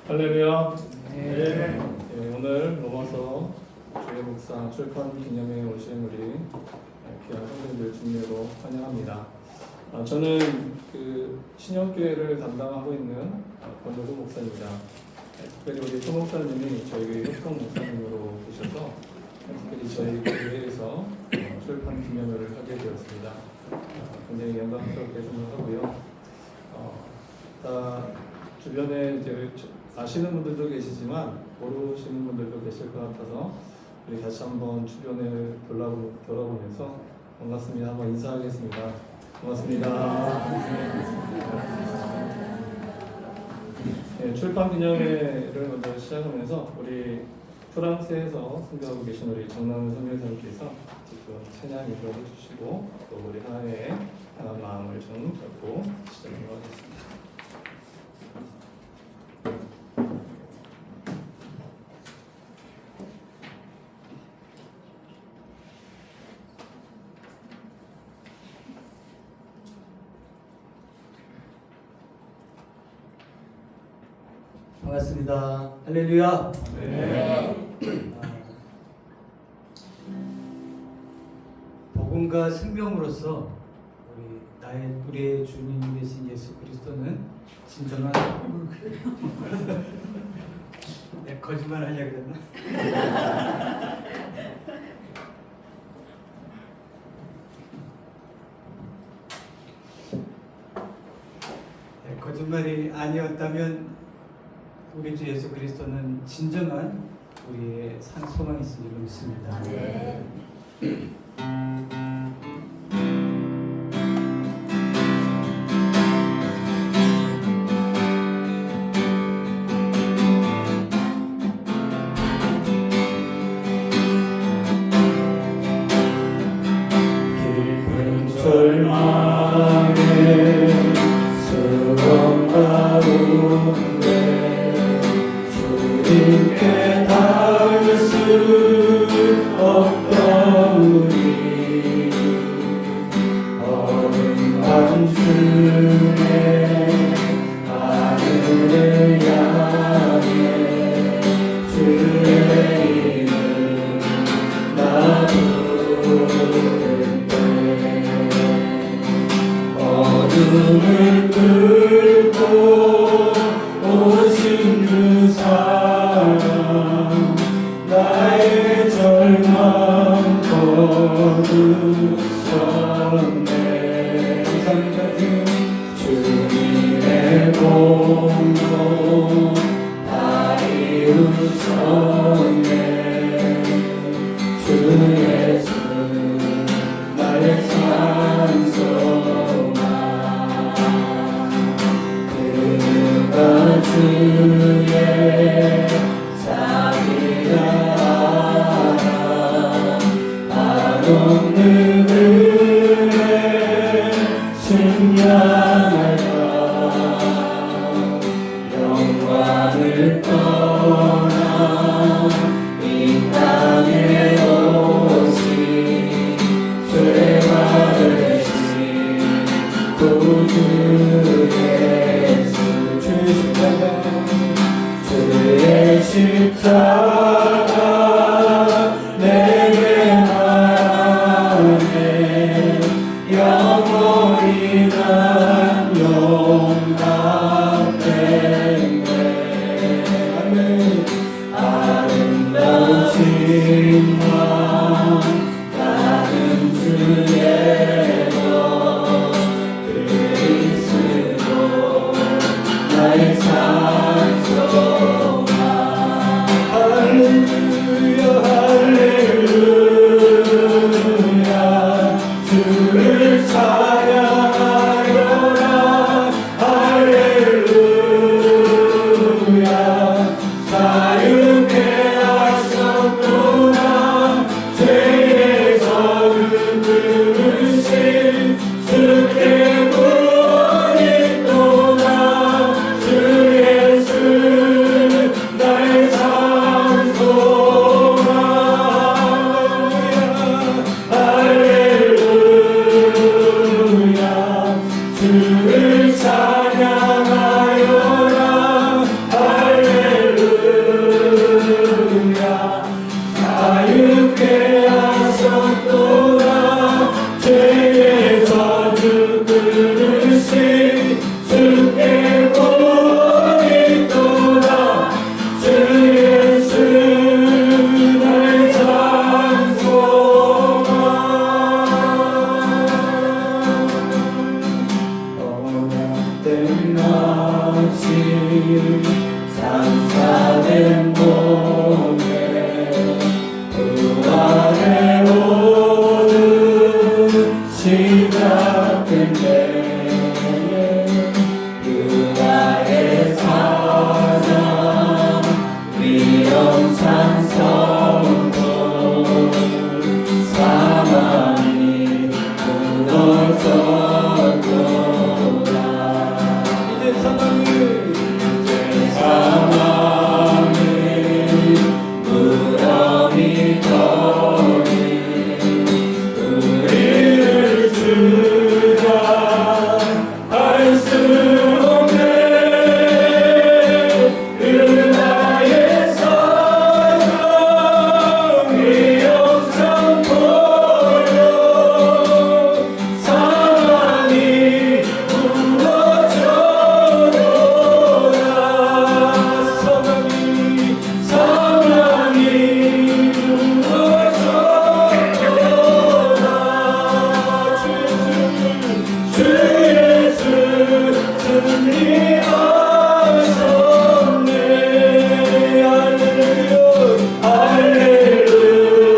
할렐루야. 네. 오늘 로마서 주의 묵상 출판 기념회에 오신 우리 귀한 성도님들 주님으로 환영합니다. 저는 그 신영교회를 담당하고 있는 권도구 목사입니다. 특별히 우리 소 목사님이 저희 협동 목사님으로 계셔서 특별히 저희 교회에서 출판 기념회를 하게 되었습니다. 굉장히 영광스럽게 생각하고요. 주변에 이제 아시는 분들도 계시지만 모르시는 분들도 계실 것 같아서 우리 다시 한번 주변을 돌아보면서 반갑습니다. 한번 인사하겠습니다. 반갑습니다. 네, 출판 기념회를 먼저 시작하면서 우리 프랑스에서 선교하고 계신 우리 정남은 선교사님께서 지금 찬양 인도해 주시고 또 우리 하나님의 향한 마음을 좀 잡고 시작하도록 하겠습니다. 반갑습니다. 할렐루야. 네. 복음과 생명으로서 우리의 주님 되신 예수 그리스도는 진정한 내가 거짓말 하려고 그랬나? 거짓말이 아니었다면 우리 주 예수 그리스도는 진정한 우리의 산 소망이 있을 줄 믿습니다. 네. 깊은 절망에 수건 가운데 주님께 닿을 수 없던 우리 어린 밤중에 하늘을 향해 주의 이름 부를 때 어둠을 뚫고 오신 그 사랑 나의 절망 거두셨네. 감사합니다. 주님의 공로 다 이루셨네. 주 예수 나의 산소망 그가 주의 자비가 한없는 은혜 증량할까 영광을 떠나 이 땅에 오신 죄가 되신 구주 예수 주의 십자가 내게 말하네. 영원히 난 용납했네. 아멘. 아름다우신 마음 나는 주의 그리스도 나의 산소망. 할렐루야 할렐루야 주를 찬양하여라. 할렐루야 자유케 하셨구나. 죄에서 그르신 주께 구원이 또나 주 예수 산사된 몸에 부활의 오는 시작된 때에 그 나의 사랑 위엄찬 성도 사망이 무너졌도다. 이제 사망이 무덤이 거리 우리를 주장할 수 없네. 그 나의 사랑 위엄찬 보혈 사랑이 무너져도다. 사랑이 무너져도다. 주 예수 승리하셨네.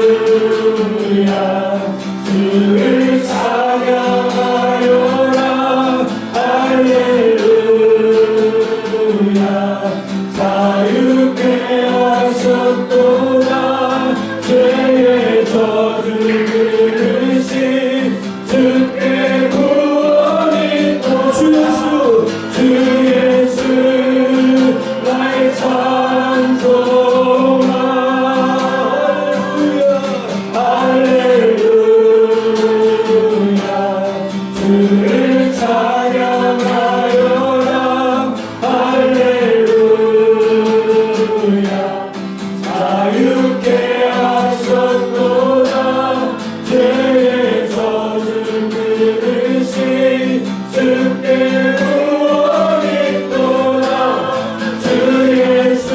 할렐루야 주를 찬양하여라. 할렐루야 자유케 하셨도다. 죄의 저주를 그르신 주께 구원이 또 주 예수 나의 찬송아. 할렐루야 주를 찬양하여라. 할렐루야 자유케 하셨도다. 죄의 저주를 그르신 주께 구원이 또다. 주 예수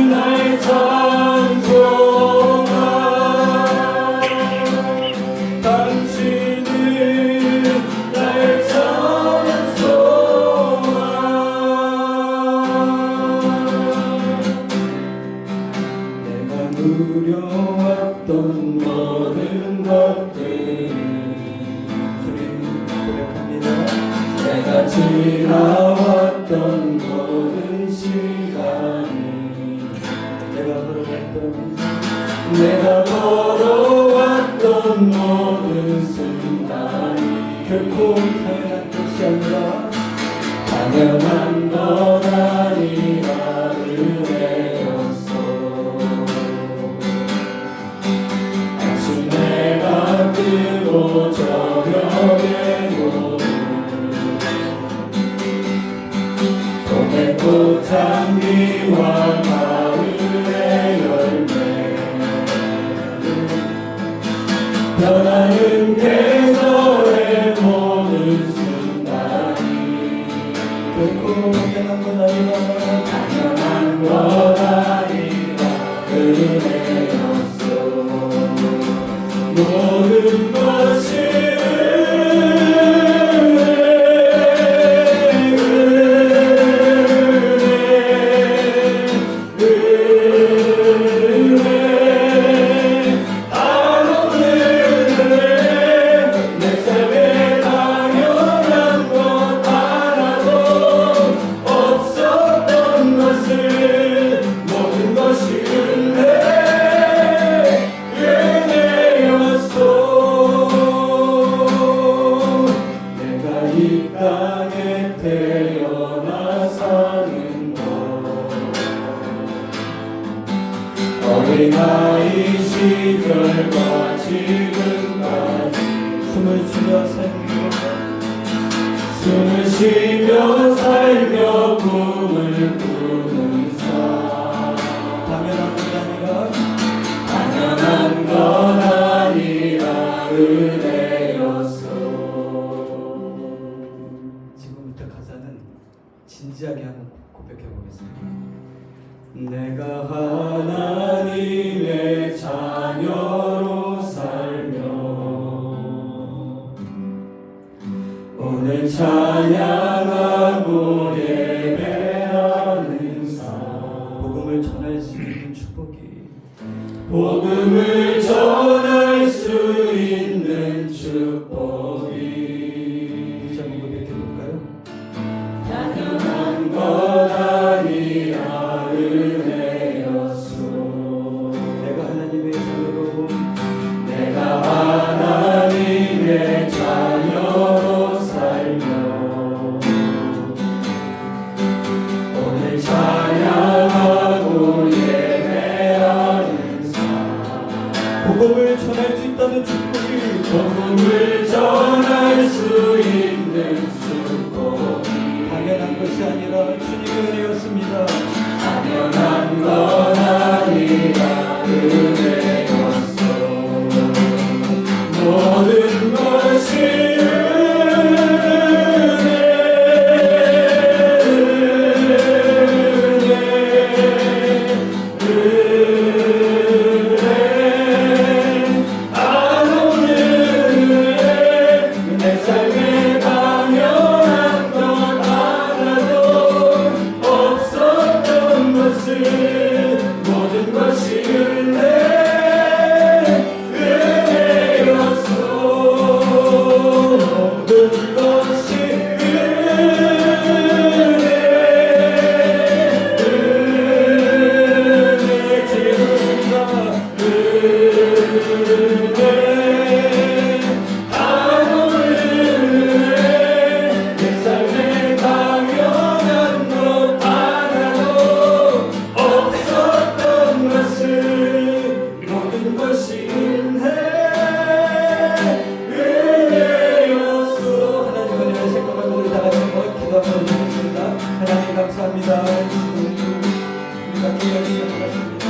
나의 찬송아. 당신은 나의 찬송아. 내가 누려왔던 모든 것들은 주님 고백합니다. 내가 지나왔던 모든 시간이 내가 걸어왔던 모든 순간이 결코 당연한 것이 아니라 당연한 것 아니라 은혜였어. 아침에가 뜨고 저녁에도 동해꽃 장미와 가을의 열매 변하는 계절의 모든 순간이 결코 당연한 건 아니라 은혜였어. 모든 것이 어린아이 시절과 지금까지 숨을 쉬며 살며 꿈을 꾸는 삶 당연한 건 아니라 은혜였어. 지금부터 가사는 진지하게 한번 고백해 보겠습니다. 내가 하나님의 자녀로 살며 오늘 찬양하고 예배하며 복음을 전할 수 있는 축복 당연한 것이 아니라 주님의 은혜였습니다. 당연한 건 아니라 은혜였어 모든 것이 하나님 감사합니다. 우리 같이 기도하겠습니다.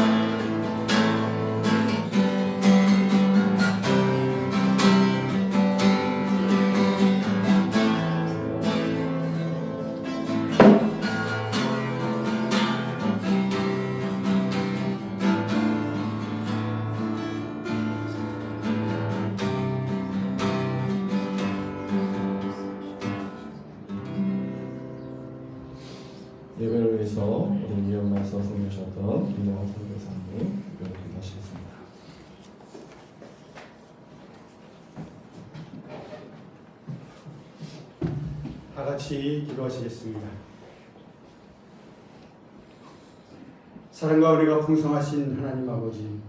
예배를 위해서 우리 미얀마에서 섬기셨던 김영환 선교사님 특별히 기도하시겠습니다. 다 같이 기도하시겠습니다. 사랑과 은혜가 풍성하신 하나님 아버지,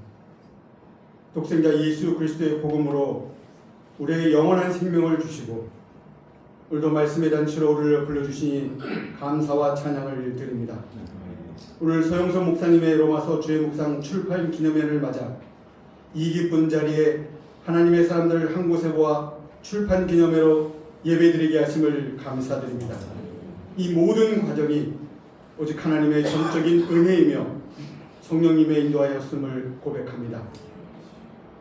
독생자 예수 그리스도의 복음으로 우리에게 영원한 생명을 주시고 오늘도 말씀의 잔치로 우리를 불러주시니 감사와 찬양을 드립니다. 오늘 서영선 목사님의 로마서 주의 묵상 출판 기념회를 맞아 이 기쁜 자리에 하나님의 사람들을 한 곳에 모아 출판 기념회로 예배드리게 하심을 감사드립니다. 이 모든 과정이 오직 하나님의 전적인 은혜이며 성령님의 인도하였음을 고백합니다.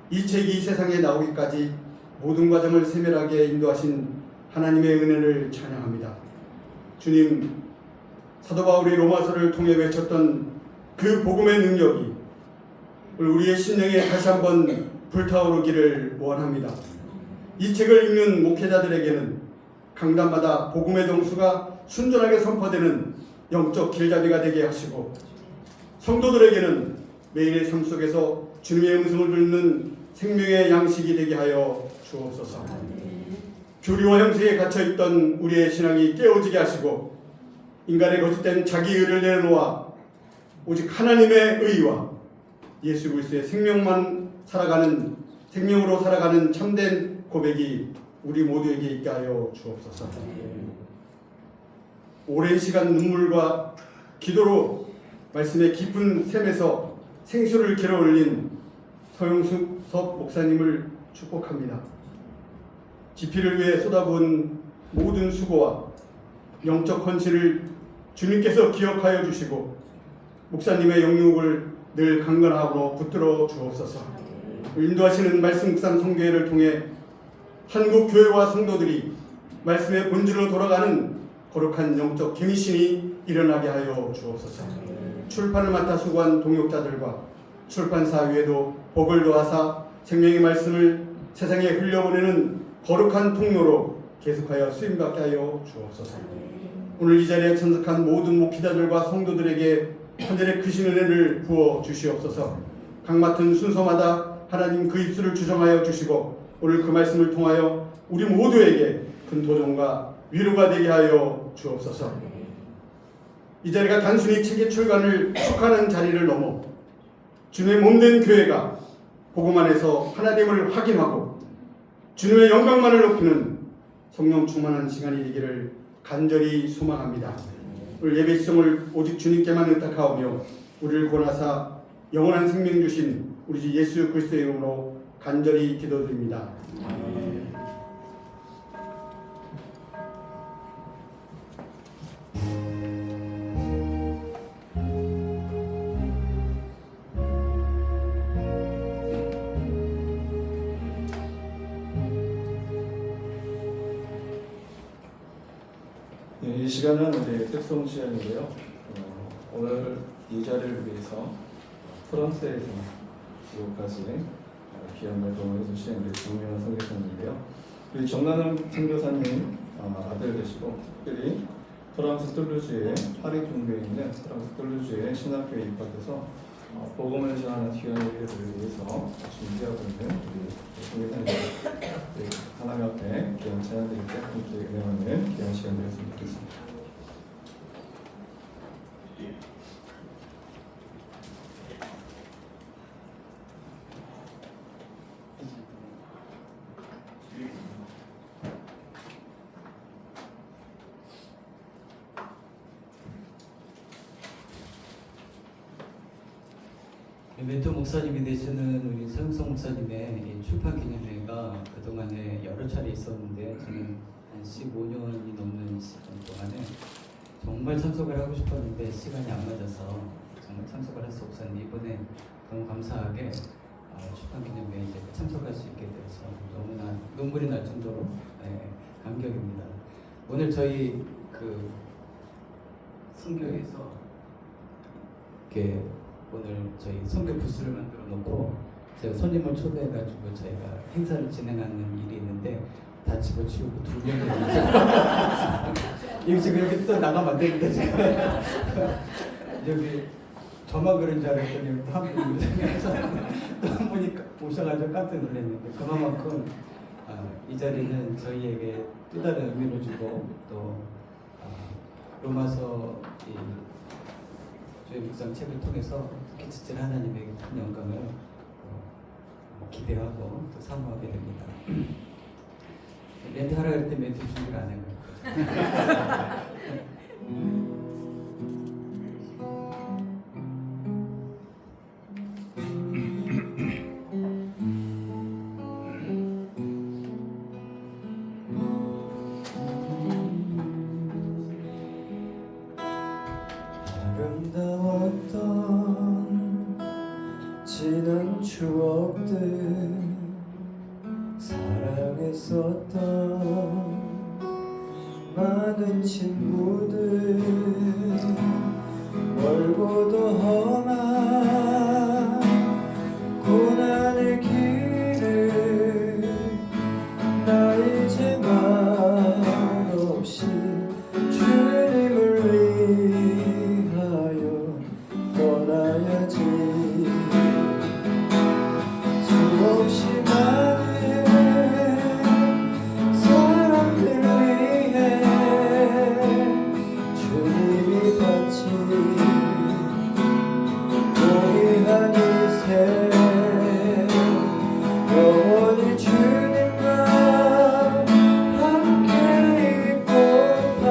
이 책이 이 세상에 나오기까지 모든 과정을 세밀하게 인도하신 하나님의 은혜를 찬양합니다. 주님, 사도 바울이 로마서를 통해 외쳤던 그 복음의 능력이 우리의 심령에 다시 한번 불타오르기를 원합니다. 이 책을 읽는 목회자들에게는 강단마다 복음의 정수가 순전하게 선포되는 영적 길잡이가 되게 하시고, 성도들에게는 매일의 삶 속에서 주님의 음성을 듣는 생명의 양식이 되게 하여 주옵소서. 교리와 형식에 갇혀있던 우리의 신앙이 깨어지게 하시고, 인간의 거짓된 자기 의를 내놓아 오직 하나님의 의와 예수 그리스도의 생명으로 살아가는 참된 고백이 우리 모두에게 있게 하여 주옵소서. 오랜 시간 눈물과 기도로 말씀의 깊은 샘에서 생수를 길어올린 서영숙 목사님을 축복합니다. 지피를 위해 쏟아부은 모든 수고와 영적 헌신을 주님께서 기억하여 주시고 목사님의 영육을 늘 강건하고 붙들어 주옵소서. 인도하시는 말씀 묵상 성교회를 통해 한국 교회와 성도들이 말씀의 본질로 돌아가는 거룩한 영적 갱신이 일어나게 하여 주옵소서. 출판을 맡아 수고한 동역자들과 출판사 위에도 복을 더하사 생명의 말씀을 세상에 흘려보내는 거룩한 통로로 계속하여 쓰임받게 하여 주옵소서. 오늘 이 자리에 참석한 모든 목회자들과 성도들에게 하늘의 크신 은혜를 부어 주시옵소서. 각 맡은 순서마다 하나님 그 입술을 주정하여 주시고 오늘 그 말씀을 통하여 우리 모두에게 큰 도전과 위로가 되게 하여 주옵소서. 이 자리가 단순히 책의 출간을 축하하는 자리를 넘어 주님의 몸된 교회가 복음 안에서 하나됨을 확인하고 주님의 영광만을 높이는 성령 충만한 시간이 되기를 간절히 소망합니다. 오늘 예배 시청을 오직 주님께만 의탁하오며 우리를 권하사 영원한 생명 주신 우리 주 예수 그리스도의 이름으로 간절히 기도드립니다. 시간은 우리 특송 시간이고요. 오늘 이 자리를 위해서 프랑스에서 이곳까지 귀한 활동을 해주신 우리 정명환 선교사님인데요. 우리 정나는 선교사님 아들 되시고 특별히 프랑스 툴루즈의 파리 종교에 있는 프랑스 툴루즈의 신학교에 입학해서 복음을 전하는 귀한 일들을 위해서 준비하고 있는 우리 선교사님 하나님 앞에 귀한 찬양 드릴 때 함께 은혜하는 귀한 시간 되었으면 좋겠습니다. 멘토 목사님이 되시는 우리 서영석 목사님의 이 출판 기념회가 그동안에 여러 차례 있었는데 저는 한 15년이 넘는 시간 동안에 정말 참석을 하고 싶었는데 시간이 안 맞아서 정말 참석을 할 수 없었는데 이번에 너무 감사하게 출판 기념회에 이제 참석할 수 있게 돼서 너무나 눈물이 날 정도로 감격입니다. 오늘 저희 그 선교에서 이렇게 오늘 저희 선교 부스를 만들어 놓고 제가 손님을 초대해가지고 저희가 행사를 진행하는 일이 있는데 다 집어치우고 2명이 이거 지금 이렇게 또 나가면 안 되는데 지금 여기 저만 그런 줄 알았더니 또 한 분이 또 한 분이 오셔가지고 깜짝 놀랐는데 그만큼 이 자리는 저희에게 또 다른 의미를 주고 또 로마서 이 저희 묵상 책을 통해서 기초질 하나님에게 큰 영광을 기대하고 또 사모하게 됩니다. 멘트 하라 그럴 때 멘트 준비를 안 해요. 아름다웠던 지난 추억들 사랑했었던 많은 친구들 멀고도 험한 고난의 길을 나 이제 말없이 주님을 위하여 떠나야지. 수없이 많은 사람들 위해 주님이 바친 고귀한 이 생 영원히 주님과 함께 있고파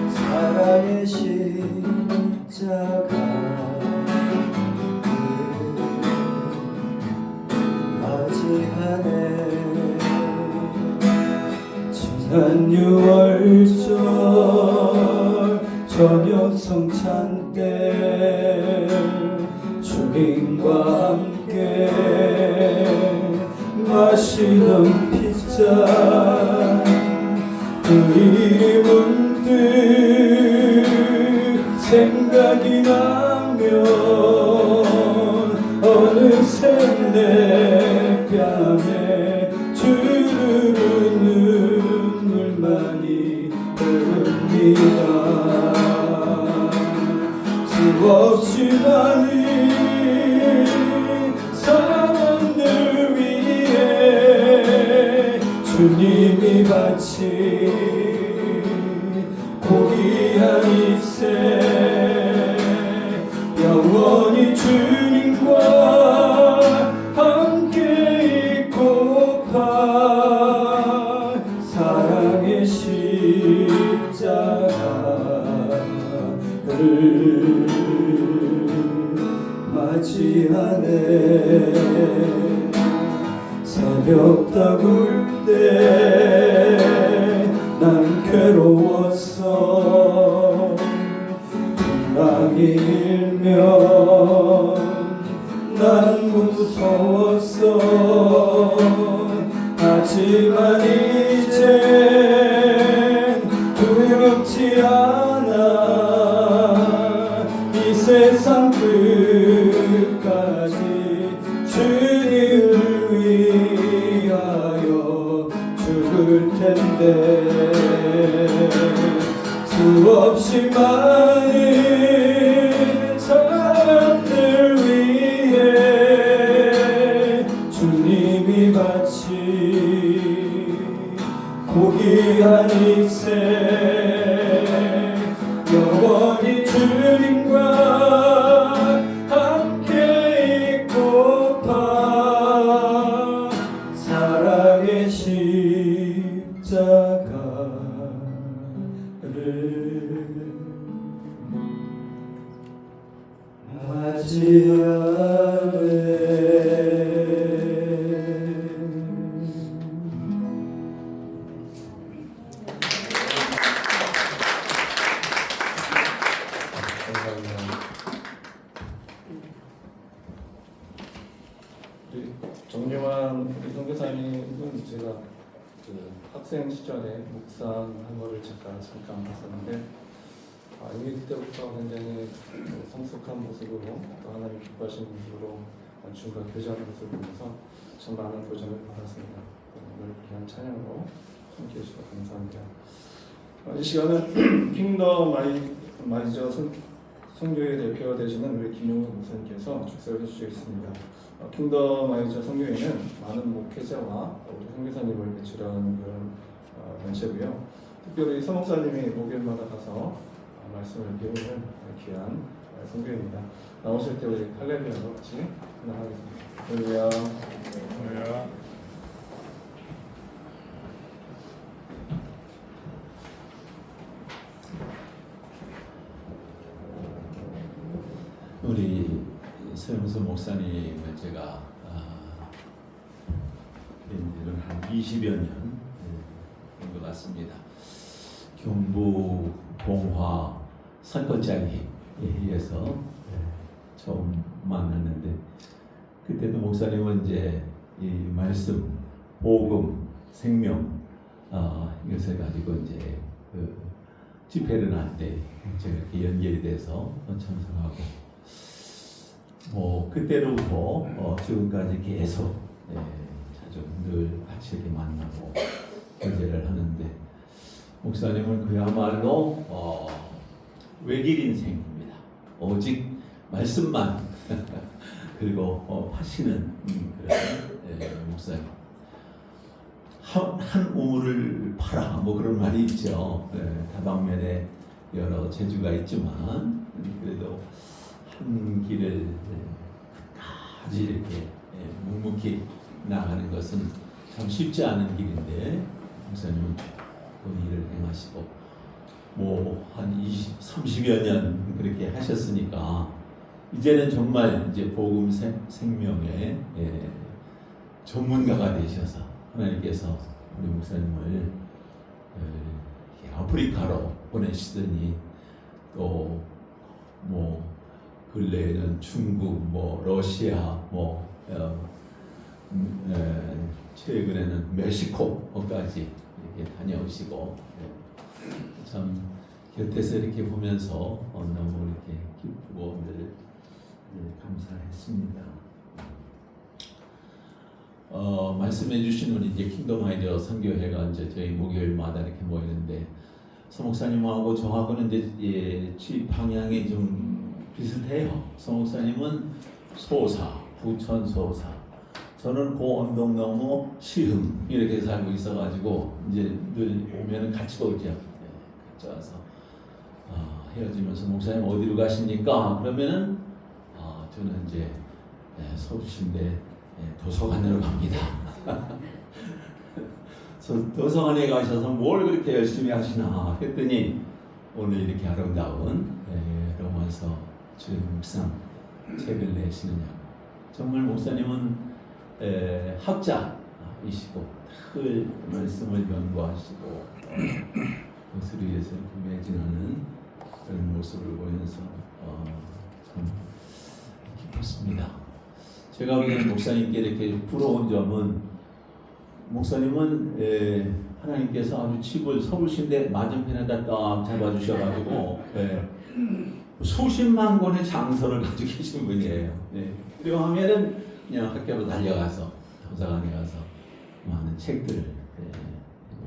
사랑의 십자가 맞이하네. 지난 6월절 저녁 성찬 때 주님과 함께 마시던 피자 그 일이 문득 생각이 나면 어느새 내 뺨에 주르르 눈물만이 흐릅니다. 수없이 많은 사람들 위해 주님이 바친 고귀한 이 생 영원히 주님과 함께 있고파 사랑의 십자가를 맞이하네. 새벽 다굴 때 난 괴로웠어. 풍랑이 일면 난 무서웠어. 하지만 이젠 두 많은 사람들 위해 주님이 바친 고귀한 인생 영원히 주님과 함께 있고파 사랑의 십자가를 감사합니다. 우리 정유환 우리 선교사님은 제가 그 학생 시절에 묵상한 거를 잠깐 봤었는데 이미 그때부터 굉장히 성숙한 모습으로 또 하나님 기뻐하시는 모습으로 주님과 교제하는 모습을 보면서 참 많은 도전을 받았습니다. 오늘 귀한 찬양으로 함께 해주셔서 감사합니다. 이 시간은 킹덤 마이저 선교회 대표가 되시는 우리 김용훈 목사님께서 축사를 해주시겠습니다. 킹덤 마이저 선교회는 많은 목회자와 우리 선교사님을 배출하는 그런 단체고요. 특별히 서목사님이 목요일마다 가서 말씀을 배우는 귀한 선교회입니다. 나오실 때 우리 할렐루야로 같이 하겠습니다. 할렐루야. 우리 서영수 목사님을 제가 뵌지는 한 20여 년 된 것 같습니다. 경부 봉화 선거장에서 처음 만났는데 그때도 목사님은 이제 이 말씀, 복음, 생명 이것을 가지고 이제 그 집회를 할 때 제가 이렇게 연결이 돼서 참석하고 그때로부터 지금까지 계속 자주 늘 같이 이렇게 만나고 교제를 하는데 목사님은 그야말로 외길 인생입니다. 오직 말씀만 그리고 하시는 그런 목사님. 한 우물을 팔아 뭐 그런 말이 있죠. 다방면에 여러 재주가 있지만 그래도 한 길을 끝까지 이렇게 묵묵히 나가는 것은 참 쉽지 않은 길인데 목사님은 그 일을 행하시고 한 30여 년 그렇게 하셨으니까 이제는 정말 이제 복음 생명의 전문가가 되셔서 하나님께서 우리 목사님을 아프리카로 보내시더니 또 근래에는 중국, 러시아, 최근에는 멕시코까지 이렇게 다녀오시고 참 곁에서 이렇게 보면서 너무 이렇게 기쁘고 늘 감사했습니다. 말씀해 주신 우리 이제 킹덤 아이디어 선교회가 이제 저희 목요일마다 이렇게 모이는데 서목사님하고 저하고는 이제 집 방향이 좀 비슷해요. 서목사님은 소사, 부천 소사, 저는 고 언덕너머 시흥 이렇게 살고 있어가지고 이제 늘 오면은 같이 오죠. 같이 와서 헤어지면서 목사님 어디로 가십니까? 그러면은 저는 이제 서울시인데 도서관으로 갑니다. 도서관에 가셔서 뭘 그렇게 열심히 하시나 했더니 오늘 이렇게 아름다운 로마서 주목상 책을 내시느냐. 정말 목사님은 학자이시고 늘 말씀을 연구하시고 그것을 위해서 매진하는 그런 모습을 보면서 참 기뻤습니다. 제가 보기에는 목사님께 이렇게 부러운 점은 목사님은 하나님께서 아주 집을 서울시인데 맞은편에다 딱 잡아주셔가지고 수십만 권의 장서를 가지고 계신 분이에요. 그리고 하면은 그냥 학교로 달려가서 도서관에 가서 많은 책들을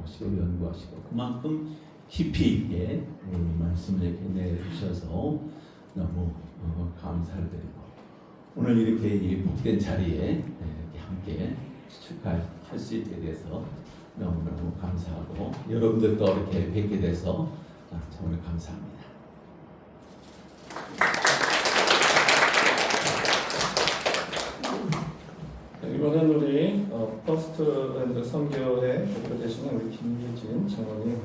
보시고 연구하시고 그만큼 깊이 있게 말씀을 이렇게 내주셔서 너무 감사를 드리고 오늘 이렇게 이 복된 자리에 이렇게 함께 축하할 수 있게 돼서 너무너무 감사하고 여러분들도 이렇게 뵙게 돼서 정말 감사합니다. 이번엔 우리 퍼스트랜드 선교회 대표 되시는 우리 김예진 장로님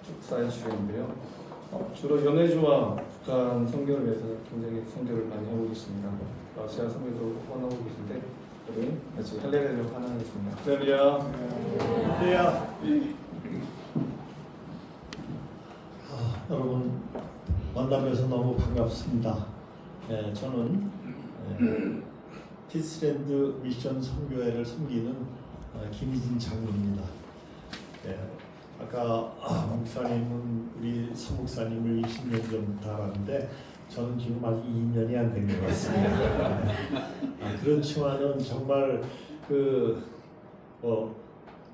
축사해 주시는데요. 주로 연해주와 북한 선교를 위해서 굉장히 선교를 많이 하고 계십니다. 러시아 선교도 후원하고 계신데 우리 같이 할렐루야 환영하겠습니다. 할렐루야. 여러분 만나뵈서 너무 반갑습니다. 저는 피스랜드 미션 선교회를 섬기는 김희진 장로입니다. 아까 목사님은 우리 서목사님을 20년 전부터 알았는데 저는 지금 아직 2년이 안 된 것 같습니다. 그렇지만은 정말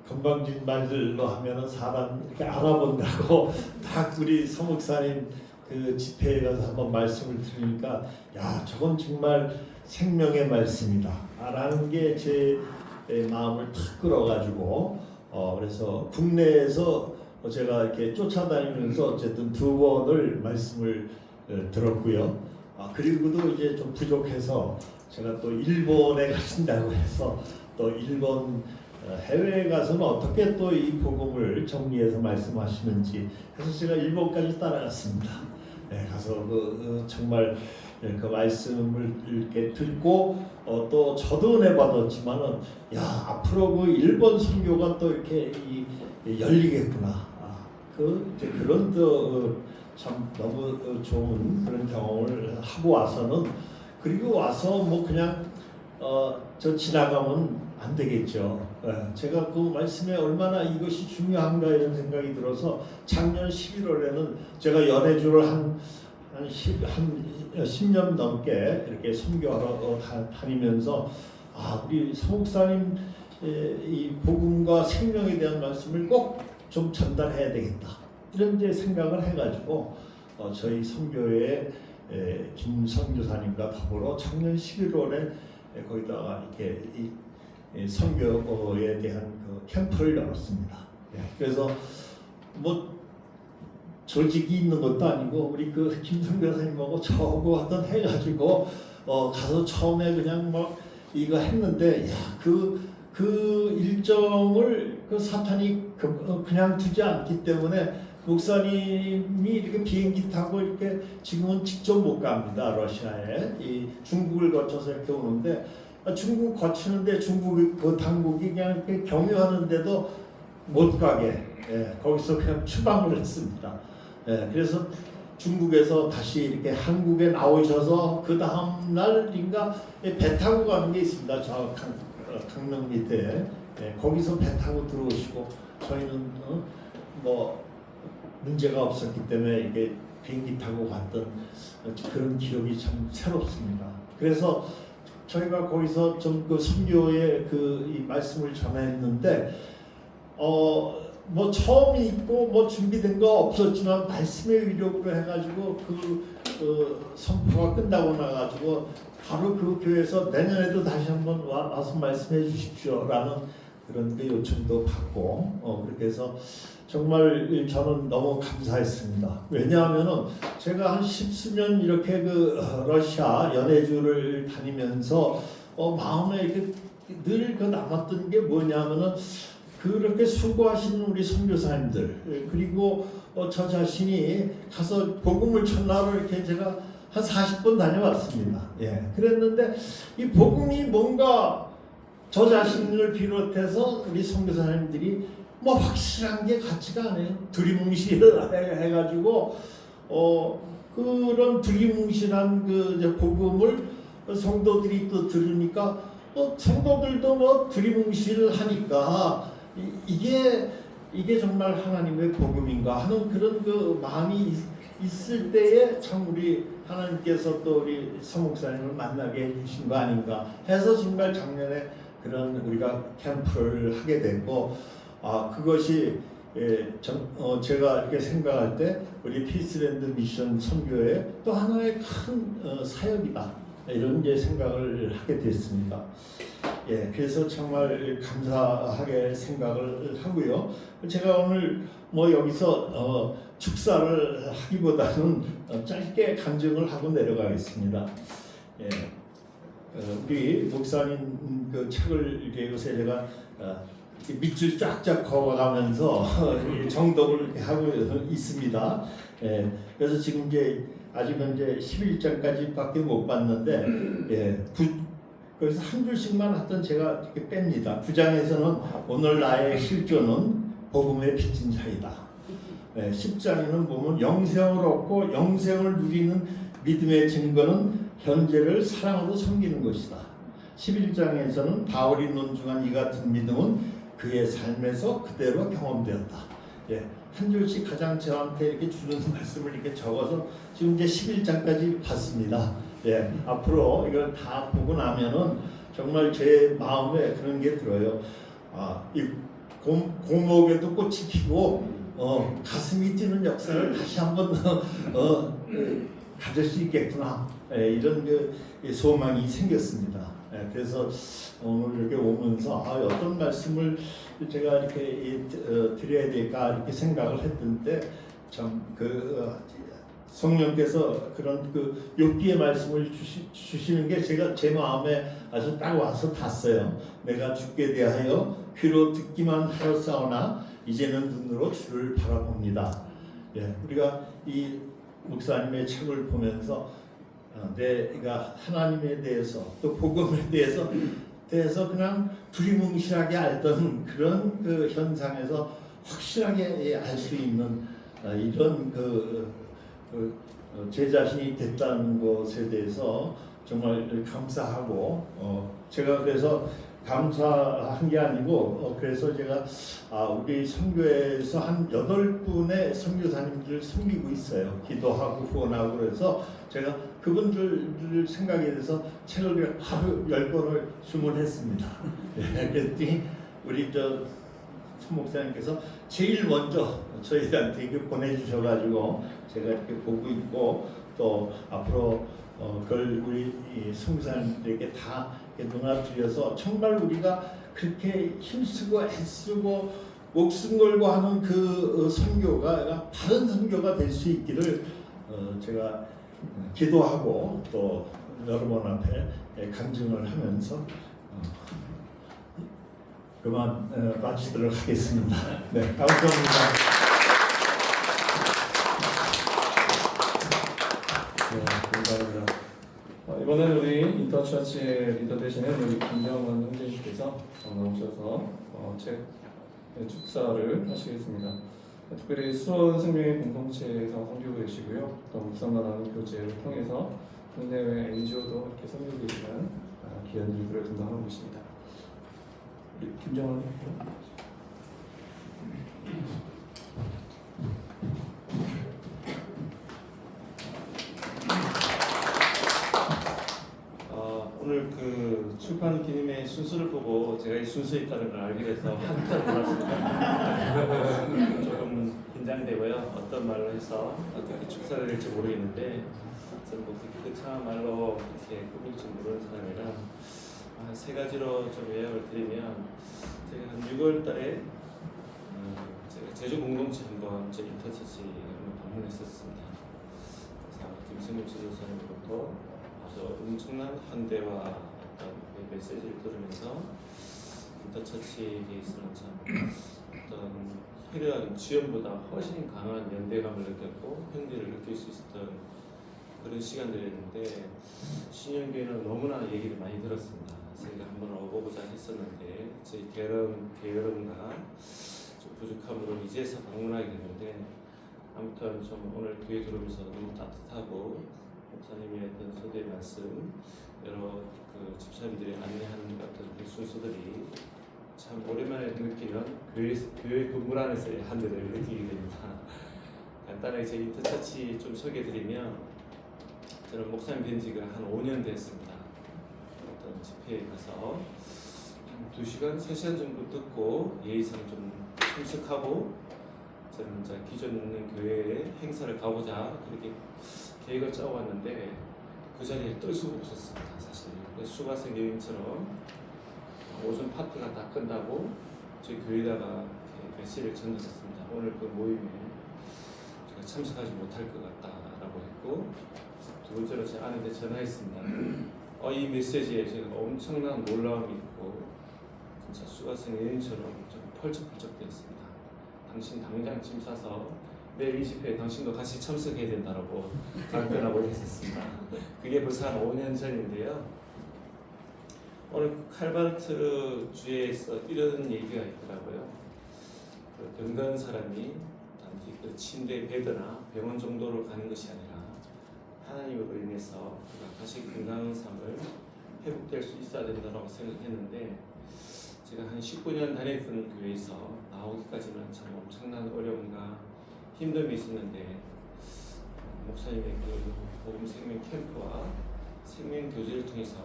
건방진 말들로 하면은 사람 이렇게 알아본다고 딱 우리 서목사님 그 집회에 가서 한번 말씀을 들으니까 야 저건 정말 생명의 말씀이다 라는 게 제 마음을 탁 끌어가지고 그래서 국내에서 제가 이렇게 쫓아다니면서 어쨌든 2번을 말씀을 들었고요. 그리고도 이제 좀 부족해서 제가 또 일본에 가신다고 해서 또 일본 해외에 가서는 어떻게 또 이 복음을 정리해서 말씀하시는지 해서 제가 일본까지 따라갔습니다. 가서 정말 그 말씀을 이렇게 듣고 또 저도 은혜 받았지만은 야 앞으로 그 일본 선교가 또 이렇게 열리겠구나. 그런 참 너무 좋은 그런 경험을 하고 와서는 그리고 와서 뭐 그냥 저 지나가면 안 되겠죠. 제가 그 말씀에 얼마나 이것이 중요한가 이런 생각이 들어서 작년 11월에는 제가 연해주를 한 10년 넘게 이렇게 선교하러 다니면서 우리 서목사님 이 복음과 생명에 대한 말씀을 꼭 좀 전달해야 되겠다 이런 이제 생각을 해가지고 저희 선교회 김선교사님과 더불어 작년 11월에 거기다가 이렇게 이 선교에 대한 그 캠프를 열었습니다. 그래서 뭐 조직이 있는 것도 아니고 우리 그 김선교사님하고 저하고 하던 해가지고 가서 처음에 그냥 막 이거 했는데 그 일정을 그 사탄이 그냥 두지 않기 때문에 목사님이 이렇게 비행기 타고 이렇게 지금은 직접 못 갑니다. 러시아에 이 중국을 거쳐서 이렇게 오는데 중국 거치는데 중국 그 당국이 그냥 이렇게 경유하는데도 못 가게 거기서 그냥 추방을 했습니다. 그래서 중국에서 다시 이렇게 한국에 나오셔서 그 다음 날인가 배 타고 가는 게 있습니다. 저 강릉 밑에 거기서 배 타고 들어오시고 저희는 뭐 문제가 없었기 때문에 이게 비행기 타고 갔던 그런 기억이 참 새롭습니다. 그래서 저희가 거기서 좀 그 선교의 이 말씀을 전했는데 뭐 처음이 있고 뭐 준비된 거 없었지만 말씀의 위력으로 해가지고 그 선포가 끝나고 나가지고 바로 그 교회에서 내년에도 다시 한번 와서 말씀해 주십시오라는 그런 그 요청도 받고 그렇게 해서 정말 저는 너무 감사했습니다. 왜냐하면은 제가 한 10수년 이렇게 그 러시아 연해주를 다니면서 마음에 이렇게 늘 그 남았던 게 뭐냐면은 그렇게 수고하시는 우리 선교사님들 그리고 저 자신이 가서 복음을 전하러 이렇게 제가 한 40번 다녀왔습니다. 그랬는데 이 복음이 뭔가 저 자신을 비롯해서 우리 선교사님들이 뭐 확실한 게 같지가 않아요. 두리뭉실을 해가지고 그런 두리뭉실한 그 복음을 성도들이 또 들으니까 성도들도 뭐 두리뭉실하니까 이게 정말 하나님의 복음인가 하는 그런 그 마음이 있을 때에 참 우리 하나님께서 또 우리 서목사님을 만나게 해주신 거 아닌가 해서 정말 작년에 그런 우리가 캠프를 하게 됐고 그것이 제가 이렇게 생각할 때 우리 피스랜드 미션 선교의 또 하나의 큰 사역이다 이런 이제 생각을 하게 됐습니다. 그래서 정말 감사하게 생각을 하고요. 제가 오늘 뭐 여기서 축사를 하기보다는 짧게 간증을 하고 내려가겠습니다. 우리 목사님 그 책을 이렇게 요새 제가 밑줄 쫙쫙 그어가면서 정독을 하고 있습니다. 그래서 지금 이제 아직은 이제 11장까지밖에 못 봤는데 그래서 한 줄씩만 하던 제가 이렇게 뺍니다. 9장에서는 오늘 나의 실존은 복음의 빚진 자이다. 10장에는 보면 영생을 얻고 영생을 누리는 믿음의 증거는 현재를 사랑으로 섬기는 것이다. 11장에서는 바울이 논중한 이 같은 믿음은 그의 삶에서 그대로 경험되었다. 한 줄씩 가장 저한테 이렇게 주는 말씀을 이렇게 적어서 지금 이제 11장까지 봤습니다. 앞으로 이걸 다 보고 나면은 정말 제 마음에 그런 게 들어요. 이 고목에도 꽃이 피고 가슴이 뛰는 역사를 다시 한번 가질 수 있겠구나. 이런 그 소망이 생겼습니다. 그래서 오늘 이렇게 오면서 어떤 말씀을 제가 이렇게 드려야 될까 이렇게 생각을 했는데 참 성령께서 그런 그 욥기의 말씀을 주시는 게 제 마음에 아주 딱 와서 닿았어요. 내가 주께 대하여 귀로 듣기만 하였사오나 이제는 눈으로 주를 바라봅니다. 우리가 이 목사님의 책을 보면서 내가 하나님에 대해서 또 복음에 대해서 그냥 두리뭉실하게 알던 그런 그 현상에서 확실하게 알 수 있는 이런 제 자신이 됐다는 것에 대해서 정말 감사하고 제가 그래서 감사한 게 아니고 그래서 제가 우리 선교회에서 한 8분의 선교사님들을 섬기고 있어요. 기도하고 후원하고 그래서 제가 그분들 생각에 대해서 책을 하루 10권을 주문했습니다. 그랬더니 우리 송 목사님께서 제일 먼저 저희한테 이렇게 보내주셔가지고 제가 이렇게 보고 있고 또 앞으로 그걸 우리 선교사님들에게 다 눈을 들여서 정말 우리가 그렇게 힘쓰고 애쓰고 목숨 걸고 하는 그 선교가 바른 선교가 될 수 있기를 제가 기도하고 또 여러분 앞에 간증을 하면서 그만 마치도록 하겠습니다. 감사합니다. 감사합니다. 이번에는 우리 인터처치의 리더 되시는 우리 김정원 형제님께서 나오셔서 책 축사를 하시겠습니다. 특별히 수원 생명의 공동체에서 섬기고 계시고요. 또 묵상과 나누는 교제를 통해서 국내외 NGO도 이렇게 섬기고 계시는 귀한 일들을 감당하고 계십니다. 우리 김정원 오늘 그 출판 기념회 순서를 보고 제가 이 순서에 있다는 걸 알게 돼서 한참 놀랐습니다. 조금 긴장되고요. 어떤 말로 해서 어떻게 축사를 될지 모르겠는데 저는 뭐 그 참 말로 이렇게 꾸밀 줄 모르는 사람이라 세 가지로 좀 요약을 드리면 제가 한 6월 달에 제가 제주 공동체 한번 제 인터처치 한번 방문했었습니다. 그래서 김승엽 지도사님부터 아주 엄청난 환대와 어떤 메시지를 들으면서 인터처치에 대해서는 참 어떤 화려한 지연보다 훨씬 강한 연대감을 느꼈고 편리를 느낄 수 있었던 그런 시간들이었는데 신영교회는 너무나 얘기를 많이 들었습니다. 저희가 한번 와보고자 했었는데 저희 게으름과 좀 부족함으로 이제서 방문하게 됐는데 아무튼 좀 오늘 교회 들어오면서 너무 따뜻하고 목사님의 어떤 소대 말씀 여러 그 집사님들이 안내하는 같은 그 순서들이 참 오랜만에 느끼는 교회 건물 안에서의 한대를 느끼게 됩니다. 간단하게 제 인터처치 좀 소개해드리면 저는 목사님 된 지가 한 5년 됐습니다. 어떤 집회에 가서 한 2시간, 3시간 정도 듣고 예의상 좀 참석하고 저는 이제 기존 있는 교회에 행사를 가보자 그렇게 계획을 짜왔는데 그 자리에 뜰 수가 없었습니다. 사실 수가성 여인처럼 오전 파티가 다 끝나고 저희 교회에다가 메시지를 전달했습니다. 오늘 그 모임에 제가 참석하지 못할 것 같다라고 했고, 두 번째로 제 아내한테 전화했습니다. 이 메시지에 제가 엄청난 놀라움이 있고 진짜 수가성 여인처럼 좀 펄쩍펄쩍 되었습니다. 당신 당장 짐 싸서 내일 이 집회에 당신도 같이 참석해야 된다라고 답변하고 했었습니다. 그게 벌써 한 5년 전인데요. 오늘 칼바르트 주에서 이런 얘기가 있더라고요. 그 병든 사람이 단지 그 침대 베드나 병원 정도로 가는 것이 아니라 하나님으로 인해서 그가 다시 건강한 삶을 회복될 수 있어야 된다고 생각했는데, 제가 한 19년 다녔던 교회에서 나오기까지는 참 엄청난 어려움과 힘듦이 있었는데, 목사님의 그 복음 생명 캠프와 생명 교제를 통해서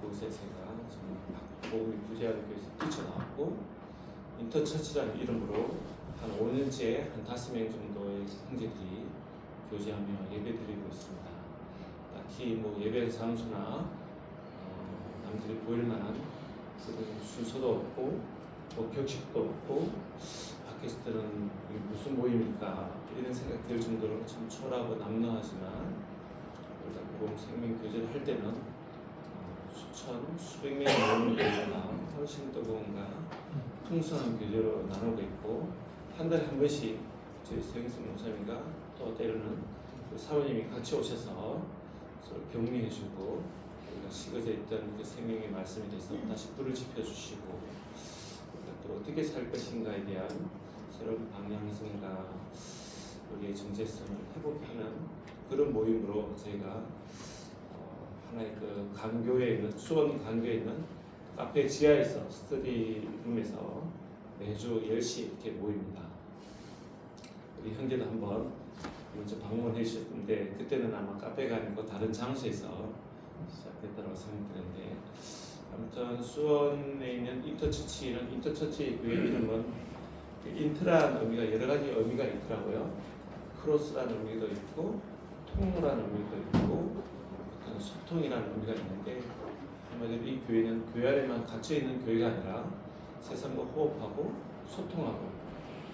그곳에 제가 정말 복음이 부재하는 교회에서 뛰쳐나왔고, 인터처치라는 이름으로 한 5년째 한 5명 정도의 형제들이 교제하며 예배드리고 있습니다. 딱히 뭐 예배 장소나 남들이 보일 만한 그런 순서도 없고 뭐 격식도 없고, 밖에서 들은 이게 무슨 모임일까 이런 생각 들 정도로 참 초라하고 남루하지만, 우리가 복음 생명 교제를 할 때는 수천 수백 명이 모이는 교회가 훨씬 더 뭔가 풍성한 교제로 나누고 있고, 한 달에 한 번씩 저희 서영석 목사님과 또 때로는 그 사모님이 같이 오셔서 서로 격려해주고, 우리가 식어져 있던 그 생명의 말씀에 대해서 다시 불을 지펴주시고, 우리가 또 어떻게 살 것인가에 대한 새로운 방향성과 우리의 정체성을 회복하는 그런 모임으로 저희가 하나의 그 강교에 있는, 수원 강교에 있는 카페 지하에서 스터디룸에서 매주 10시 이렇게 모입니다. 우리 형제도 한번 먼저 방문해 주셨는데, 그때는 아마 카페가 아니고 다른 장소에서 시작됐다고 생각되는데, 아무튼 수원에 있는 인터처치는, 인터처치 교회 이름은 인트라는 의미가 여러 가지 의미가 있더라고요. 크로스라는 의미도 있고, 통로라는 의미도 있고, 어떤 소통이라는 의미가 있는데, 한마디로 이 교회는 교회 안에만 갇혀 있는 교회가 아니라 세상과 호흡하고 소통하고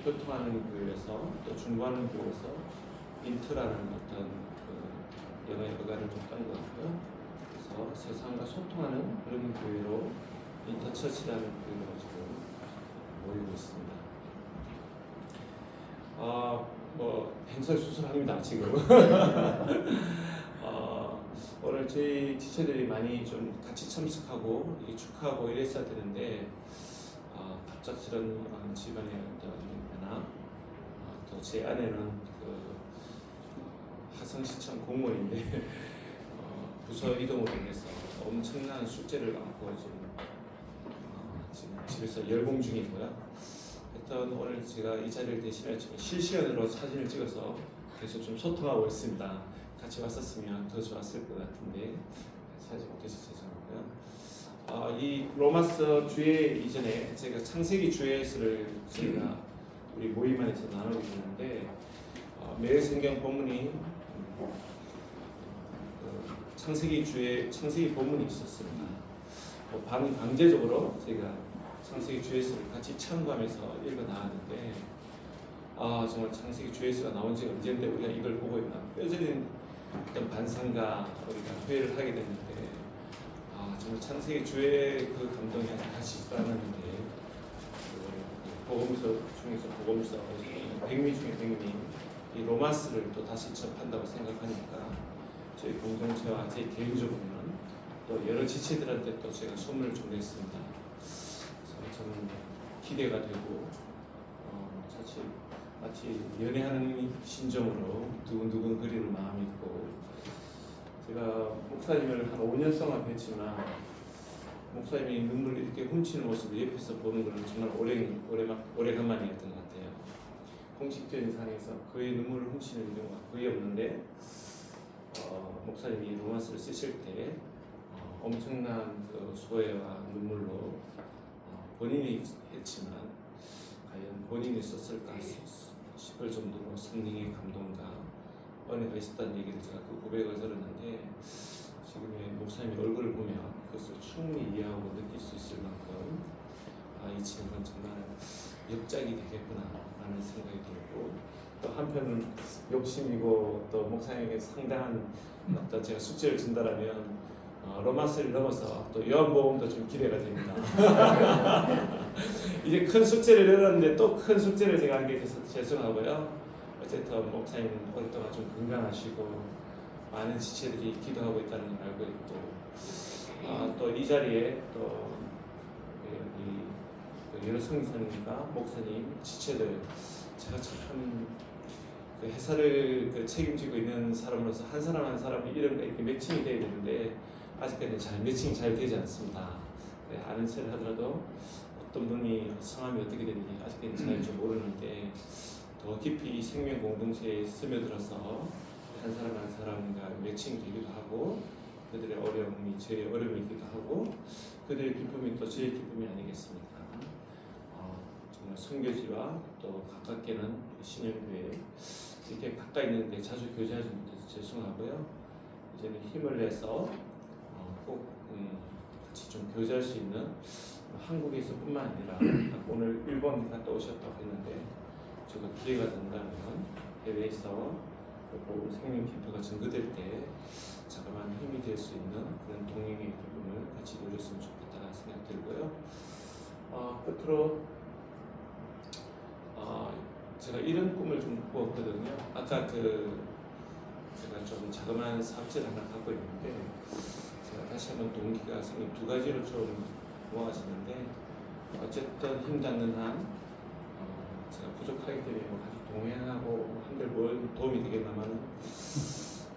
교통하는 교회에서, 또 중보하는 교회에서 인트라는 어떤 그 영어의 어간을 좀 딴 것 같고요. 그래서 세상과 소통하는 그런 교회로 인터처치라는 교회로 지금 모이고 있습니다. 뭐 횡설수설합니다 지금. 오늘 저희 지체들이 많이 좀 같이 참석하고 축하하고 이랬어야 되는데, 갑작스런 집안의 어떤 변화, 또 제 아내는 그 하성시청 공무원인데 부서 이동으로 인해서 엄청난 숙제를 안고 지금 집에서 열공 중이고요. 하여튼 오늘 제가 이 자리를 대신해 실시간으로 사진을 찍어서 계속 좀 소통하고 있습니다. 같이 왔었으면 더 좋았을 것 같은데 사지 못해서 죄송하고요. 이 로마서 주에 이전에 제가 창세기 주에서를 저희가 우리 모임 안에서 나누고 있는데, 매 성경 본문이 창세기 주에 창세기 본문이 있었습니다. 반강제적으로 제가 창세기 주에서를 같이 참고하면서 읽어 나왔는데, 정말 창세기 주에서가 나온 지 언젠데 우리가 이걸 보고 있나 뼈저린 어떤 반성과 우리가 회의를 하게 됐는데, 정말 창세기 주의 그 감동이 다시 살아났는데, 복음서 중에서 복음서 백미 중에 백미 이 로마스를 또 다시 접한다고 생각하니까 저희 공동체와 제 개인적으로는 또 여러 지체들한테 또 제가 소문을 좀 냈습니다. 그래서 저는 기대가 되고 마치 연애하는 심정으로 두근두근 거리는 마음이 있고, 제가 목사님을 한 5년 동안 뵀지만 목사님이 눈물을 이렇게 훔치는 모습을 옆에서 보는 것은 정말 오래간만이었던 것 같아요. 공식적인 상에서 거의 눈물을 훔치는 경우가 거의 없는데, 목사님이 로마서를 쓰실 때 엄청난 그 소외와 눈물로 본인이 했지만 과연 본인이 썼을까 싶을 정도로 성령의 감동과 은혜가 있었다는 얘기를 제가 그 고백을 들었는데 지금의 목사님 얼굴을 보면 그것을 충분히 이해하고 느낄 수 있을 만큼 이 친구는 정말 역작이 되겠구나라는 생각이 들고 또 한편은 욕심이고 또 목사님에게 상당한 어떤 제가 숙제를 준다라면 로마서를 넘어서 또 요한복음도 좀 기대가 됩니다. 이제 큰 숙제를 내렸는데 또 큰 숙제를 제가 하게 돼서 죄송하고요. 어쨌든 목사님은 오랫동안 좀 건강하시고 많은 지체들이 기도하고 있다는 걸 알고 있고 또 이 자리에 또 여기 여러 성사님과 목사님 지체들 제가 참 그 회사를 책임지고 있는 사람으로서 한 사람 한 사람이 이런 거 이렇게 매칭이 돼야 되는데 아직까지는 잘 매칭이 잘 되지 않습니다. 아는 체를 하더라도 어떤 분이 성함이 어떻게 되는지 아직까지는 잘 좀 모르는데 더 깊이 이 생명 공동체에 스며들어서 한 사람 한 사람과 매칭이 되기도 하고 그들의 어려움이 제 어려움이기도 하고 그들의 기쁨이 또 제 기쁨이 아니겠습니까? 정말 선교지와 또 가깝게는 신영교회 이렇게 가까이 있는데 자주 교제하지 못해서 죄송하고요. 이제는 힘을 내서 꼭 같이 좀 교제할 수 있는 한국에서뿐만 아니라 오늘 일본 갔다 오셨다고 했는데 제가 기회가 된다면 해외에서 생명 기표가 증거될 때 자그마한 힘이 될 수 있는 그런 동행의 기쁨을 같이 누렸으면 좋겠다는 생각 들고요. 끝으로 제가 이런 꿈을 좀 꾸었거든요. 아까 제가 좀 자그마한 사업체를 하나 갖고 있는데 제가 다시 한번 동기가 생긴 두 가지로 좀 모아지는데 어쨌든 힘 닿는 한 제가 부족하기 때문에 같이 동행하고 한들 뭘 도움이 되겠나마는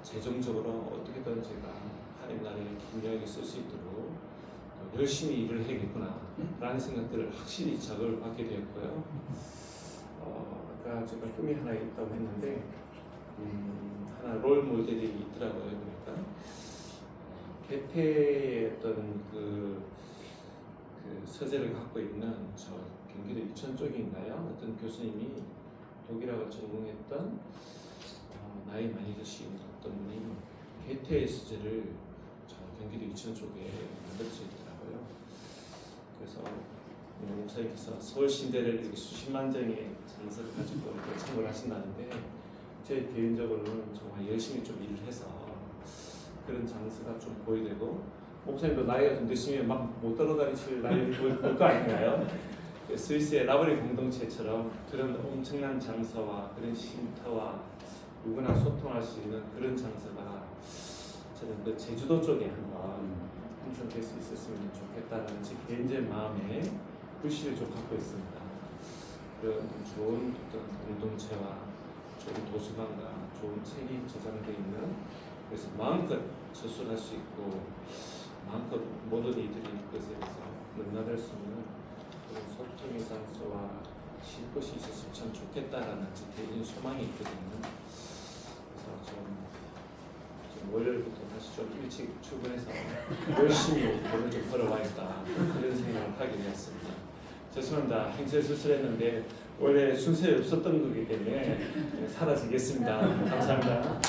재정적으로 어떻게든 제가 하나님 나라에 기묘하게 쓸 수 있도록 열심히 일을 해야겠구나 라는 생각들을 확실히 자극을 받게 되었고요. 아까 제가 꿈이 하나 있다고 했는데 하나 롤 모델이 있더라고요. 그러니까 개태의 어떤 그 서재를 갖고 있는 저 경기도 이천 쪽에 있나요? 어떤 교수님이 독일어가 전공했던 나이 많이 드신 어떤 분이 개태의 서재를 저 경기도 이천 쪽에 만들어져 있더라고요. 그래서 목사님께서 서울신대를 이렇게 수십만 장의 장서를 가지고 이렇게 참고를 하신다는데 제 개인적으로는 정말 열심히 좀 일을 해서 그런 장서가 좀 보이되고 목사님도 나이가 좀 드시면 막 못 따라다니실 나이 볼 거 아닌가요? 스위스의 라브리 공동체처럼 그런 엄청난 장서와 그런 쉼터와 누구나 소통할 수 있는 그런 장서가 저는 그 제주도 쪽에 한번 형성될 수 있었으면 좋겠다는 제 개인적인 마음에 글씨를 좀 갖고 있습니다. 그런 좋은 어떤 공동체와 좋은 도서관과 좋은 책이 저장되어 있는 그래서 마음껏 저술할 수 있고 마음껏 모든 이들이 그것에 대해서 넘나들 수 있는 그런 소통의 장소와 쉴 곳이 있었으면 참 좋겠다라는 제 개인 소망이 있거든요. 그래서 좀 월요일부터 다시 좀 일찍 출근해서 열심히 돈을 좀 벌어봐야겠다 그런 생각을 하게 되었습니다. 죄송합니다. 행세 수술했는데 원래 순서에 없었던 거기 때문에 사라지겠습니다. 감사합니다.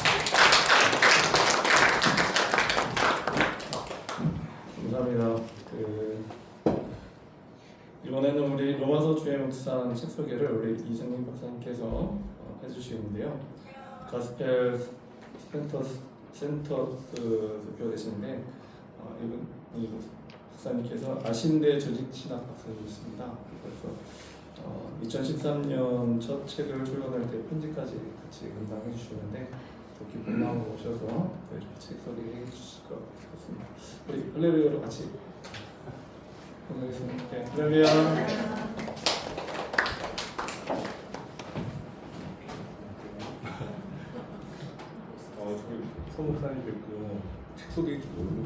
감사합니다. 이번에는 우리 로마서 주의 묵상 책 소개를 우리 이승민 박사님께서 해주시는데요. 가스펠 센터스 교되시는데 이분이 박사님께서 아신대 조직신학 박사님이십니다. 그래서 2013년 첫 책을 출간할 때 편지까지 같이 감당해 주시는데 또 기쁜 마음으로 오셔서 이렇게 책 소개해 주실 것 같습니다. 우리 할렐루야로 같이 감사하겠습니다. 네, 할렐루야. 저희 서 목사님 뵙고 책 소개할 줄 모르고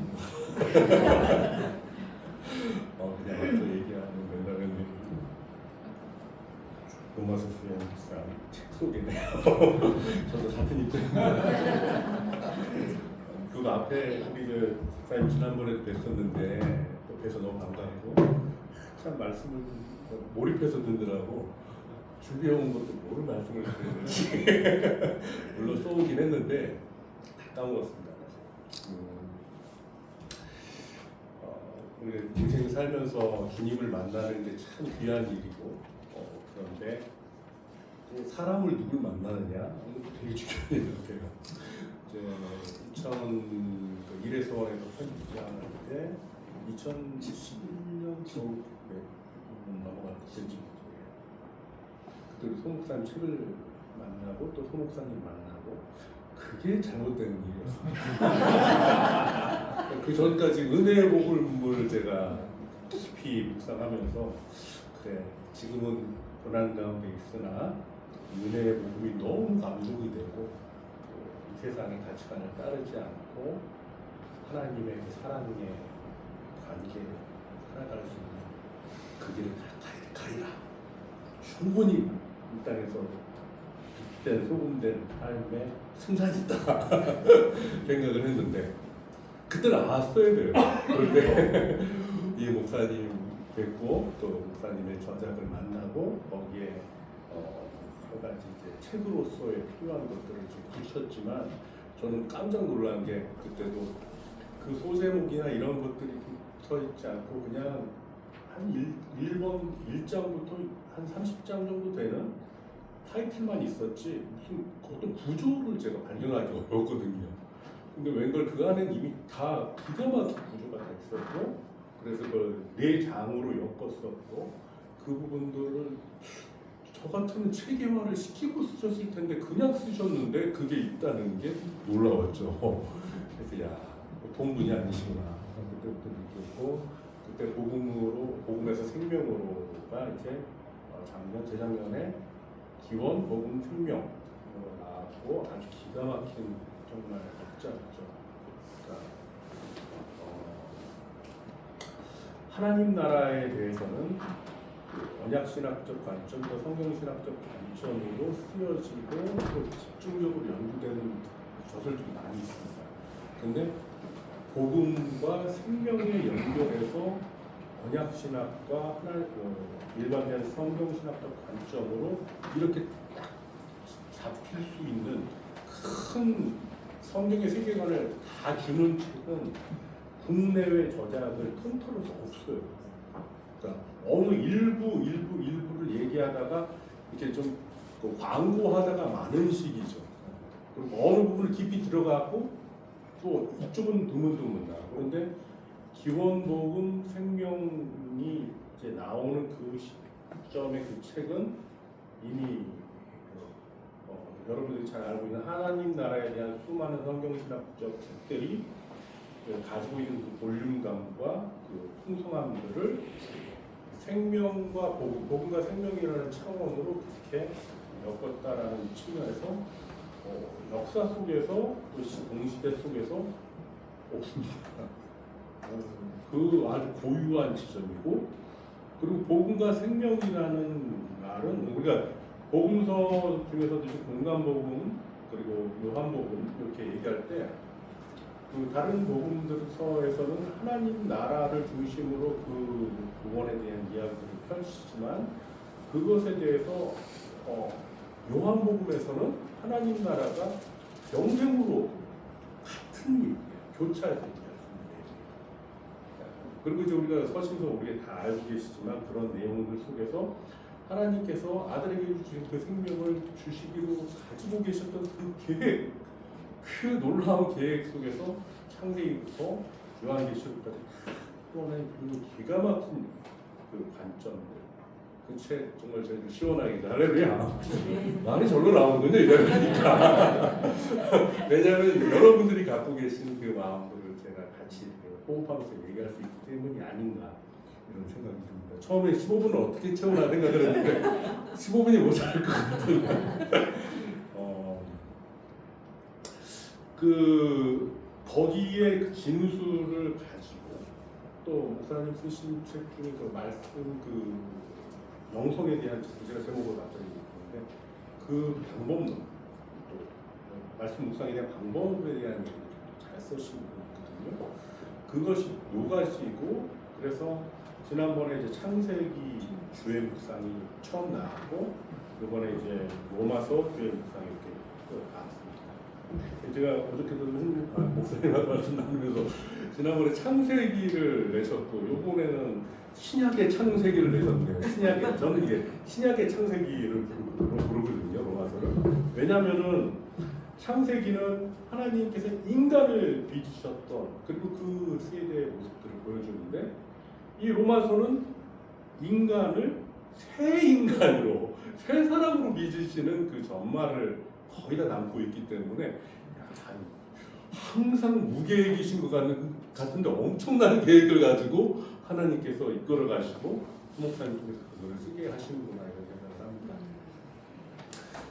그냥 와서 얘기하는 거라면 로마서 주의 묵상 책 소개네요. 저도 같은 입장. 그 앞에 우리 그 목사님 지난번에도 뵀었는데 또 뵈서 너무 반가웠고 참 말씀을 몰입해서 듣느라고 준비해온 것도 뭐를 말씀을 드리는지 물론 써오긴 했는데 다 까먹었습니다. 우리 인생 살면서 주님을 만나는 게 참 귀한 일이고 그런데 사람을 누굴 만나느냐 이것도 되게 중요한 일 같아요. 이제 2001에서 편집장을 할 때 2011년 겨울 넘어갔겠죠. 그때 소 목사님 책을 만나고 또 소 목사님 만나고 그게 잘못된 일이었어요. 그 전까지 은혜의 복음을 제가 깊이 묵상하면서 그래 지금은 고난 가운데 있으나 은혜의 복음이 너무 감동이 되고 이 세상의 가치관을 따르지 않고 하나님의 사랑의 관계를 살아갈 수 있는 그 길을 가리라. 충분히 이 땅에서 빗된 소금된 삶의 승산이 있다 생각을 했는데 그때는 알았어야 돼요. 그런데 이 목사님 뵙고 또 목사님의 저작을 만나고 거기에 여러 가지 이제 책으로서의 필요한 것들을 좀 붙였지만 저는 깜짝 놀란 게 그때도 그 소제목이나 이런 것들이 붙어 있지 않고 그냥 한 1장부터 한 30장 정도 되는 타이틀만 있었지 무슨 어떤 구조를 제가 발견하기 어렵거든요. 근데 웬걸 그 안에 이미 다 기가 막힌 구조가 다 있었고 그래서 그걸 4장으로 엮었었고 그 부분들을 저 같으면 체계화를 시키고 쓰셨을 텐데 그냥 쓰셨는데 그게 있다는 게 놀라웠죠. 그래서 야 본분이 아니시구나 그때부터 느꼈고 그때 복음에서 생명으로가 이제 재작년에 기원 복음 생명으로 나왔고 아주 기가 막힌 정말 역작이죠. 그러니까 하나님 나라에 대해서는 그 언약신학적 관점, 또 성경신학적 관점으로 쓰여지고 또 집중적으로 연구되는 저술들이 많이 있습니다. 근데 복음과 생명에 연결해서 언약신학과 일반된 성경신학적 관점으로 이렇게 딱 잡힐 수 있는 큰 성경의 세계관을 다 주는 책은 국내외 저작을 통틀어서 없어요. 그러니까 어느 일부를 얘기하다가 이렇게 좀 광고하다가 많은 식이죠. 그리고 어느 부분을 깊이 들어가고 또 이쪽은 드문드문 나. 그런데 기원복음 생명이 이제 나오는 그 시점의 그 책은 이미 여러분들이 잘 알고 있는 하나님 나라에 대한 수많은 성경신학적 책들이 가지고 있는 그 볼륨감과 그 풍성함들을 생명과 복음과 생명이라는 차원으로 그렇게 엮었다라는 측면에서 역사 속에서 또 공시대 속에서 없습니다. 그 아주 고유한 지점이고 그리고 복음과 생명이라는 말은 우리가 복음서 중에서도 공간복음 그리고 요한복음 이렇게 얘기할 때 그 다른 복음서에서는 하나님 나라를 중심으로 그 구원에 대한 이야기를 펼치지만 그것에 대해서 요한복음에서는 하나님 나라가 영생으로 같은 일, 교차해서 얘기했습니다. 그리고 이제 우리가 서신서 우리가 다 알고 계시지만 그런 내용들 속에서 하나님께서 아들에게 주신 그 생명을 주시기로 가지고 계셨던 그 계획, 그 놀라운 계획 속에서 창세기부터 요한계시록까지 또는 그 기가 막힌 그 관점들, 그 책 정말 저희도 시원하게 할렐루야 많이 절로 나오는군요 이러니까 왜냐하면 여러분들이 갖고 계신 그 마음들을 제가 같이 호흡하면서 얘기할 수 있기 때문이 아닌가 이런 생각이 듭니다. 처음에 15분을 어떻게 채우나 생각을 했는데 15분이 모자랄 것 같은데 그 거기에 그 진술을 가지고 또 목사님 쓰신 책 중에서 말씀 그 영성에 대한 제가 제목을 갑자기 읽었는데 그 방법론 또 말씀 묵상에 대한 방법에 대한 얘기를 잘 쓰신 분이거든요. 그것이 녹아지고 그래서 지난번에 이제 창세기 주의 묵상이 처음 나왔고 이번에 이제 로마서 주의 묵상이 이렇게 또 나왔습니다. 제가 어저께도 목사님하고 말씀 나누면서 지난번에 창세기를 내셨고 이번에는 신약의 창세기를 내셨네요. 신약의 저는 이게 신약의 창세기를 부르거든요, 로마서를. 왜냐하면은 창세기는 하나님께서 인간을 빚으셨던 그리고 그 세대의 모습들을 보여주는데 이 로마서는 인간을 새 인간으로 새 사람으로 빚으시는 그 전말을 거의 다 담고 있기 때문에 약간 항상 무계획이신 것 같은데 엄청난 계획을 가지고 하나님께서 이끌어 가시고 목사님 통해서 그걸 쓰게 하시는구나 이런 생각을 합니다.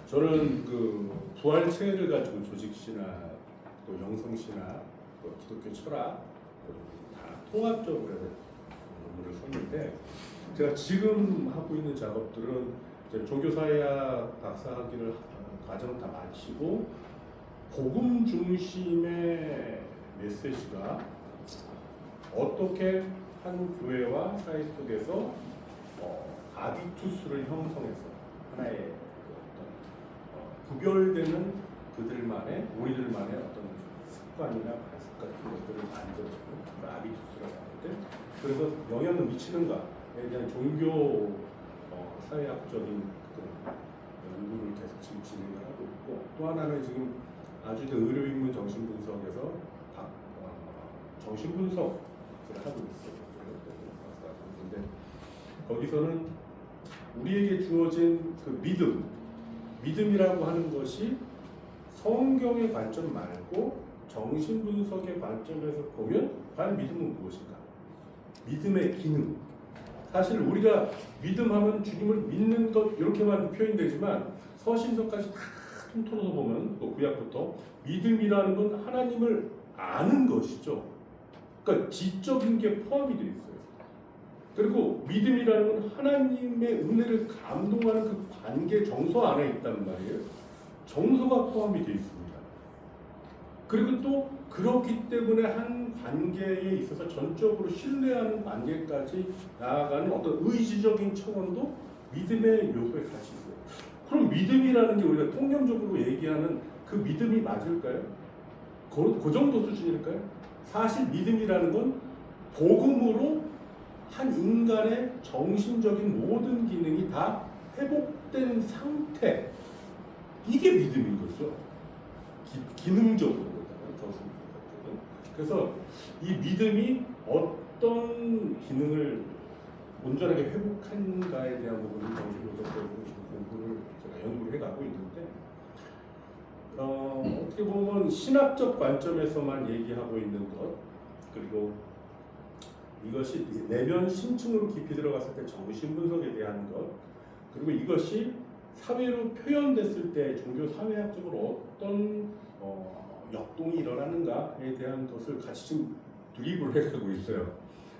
저는 그 부활체를 가지고 조직신학, 또 영성신학, 또 기독교 철학 다 통합적으로 해서 논문을 썼는데 제가 지금 하고 있는 작업들은 이제 종교사회학 박사학위를 과정 다 마치고 복음 중심의 메시지가 어떻게 한 교회와 사회 속에서 아비투스를 형성해서 하나의 구별되는 그들만의 우리들만의 어떤 습관이나 관습 같은 것들을 만들어주고 아비투스라고 하는데 그래서 영향을 미치는가에 대한 종교 사회학적인 그런 연구를 계속 지금 진행을 하고 있고 또 하나는 지금 아주대 의료인문 정신분석에서 정신분석을 하고 있어요. 근데 거기서는 우리에게 주어진 그 믿음이라고 하는 것이 성경의 관점 말고 정신분석의 관점에서 보면 과연 믿음은 무엇인가? 믿음의 기능. 사실 우리가 믿음하면 주님을 믿는 것 이렇게만 표현되지만 서신서까지 다 통틀어서 보면 또 구약부터 믿음이라는 건 하나님을 아는 것이죠. 그러니까 지적인 게 포함이 되어 있어요. 그리고 믿음이라는 건 하나님의 은혜를 감동하는 그 관계 정서 안에 있다는 말이에요. 정서가 포함이 되어 있습니다. 그리고 또 그렇기 때문에 한 관계에 있어서 전적으로 신뢰하는 관계까지 나아가는 어떤 의지적인 차원도 믿음의 요소에 같이 있어요. 그럼 믿음이라는 게 우리가 통념적으로 얘기하는 그 믿음이 맞을까요? 그 정도 수준일까요? 사실 믿음이라는 건 복음으로 한 인간의 정신적인 모든 기능이 다 회복된 상태, 이게 믿음인 거죠. 기능적으로. 그래서 이 믿음이 어떤 기능을 온전하게 회복하는가에 대한 부분을 정신분석적으로 공부를 제가 연구를 해가고 있는데 어떻게 보면 신학적 관점에서만 얘기하고 있는 것 그리고 이것이 내면 심층으로 깊이 들어갔을 때 정신분석에 대한 것 그리고 이것이 사회로 표현됐을 때 종교 사회학적으로 어떤 역동이 일어나는가에 대한 것을 같이 지금 드립을 해가고 있어요.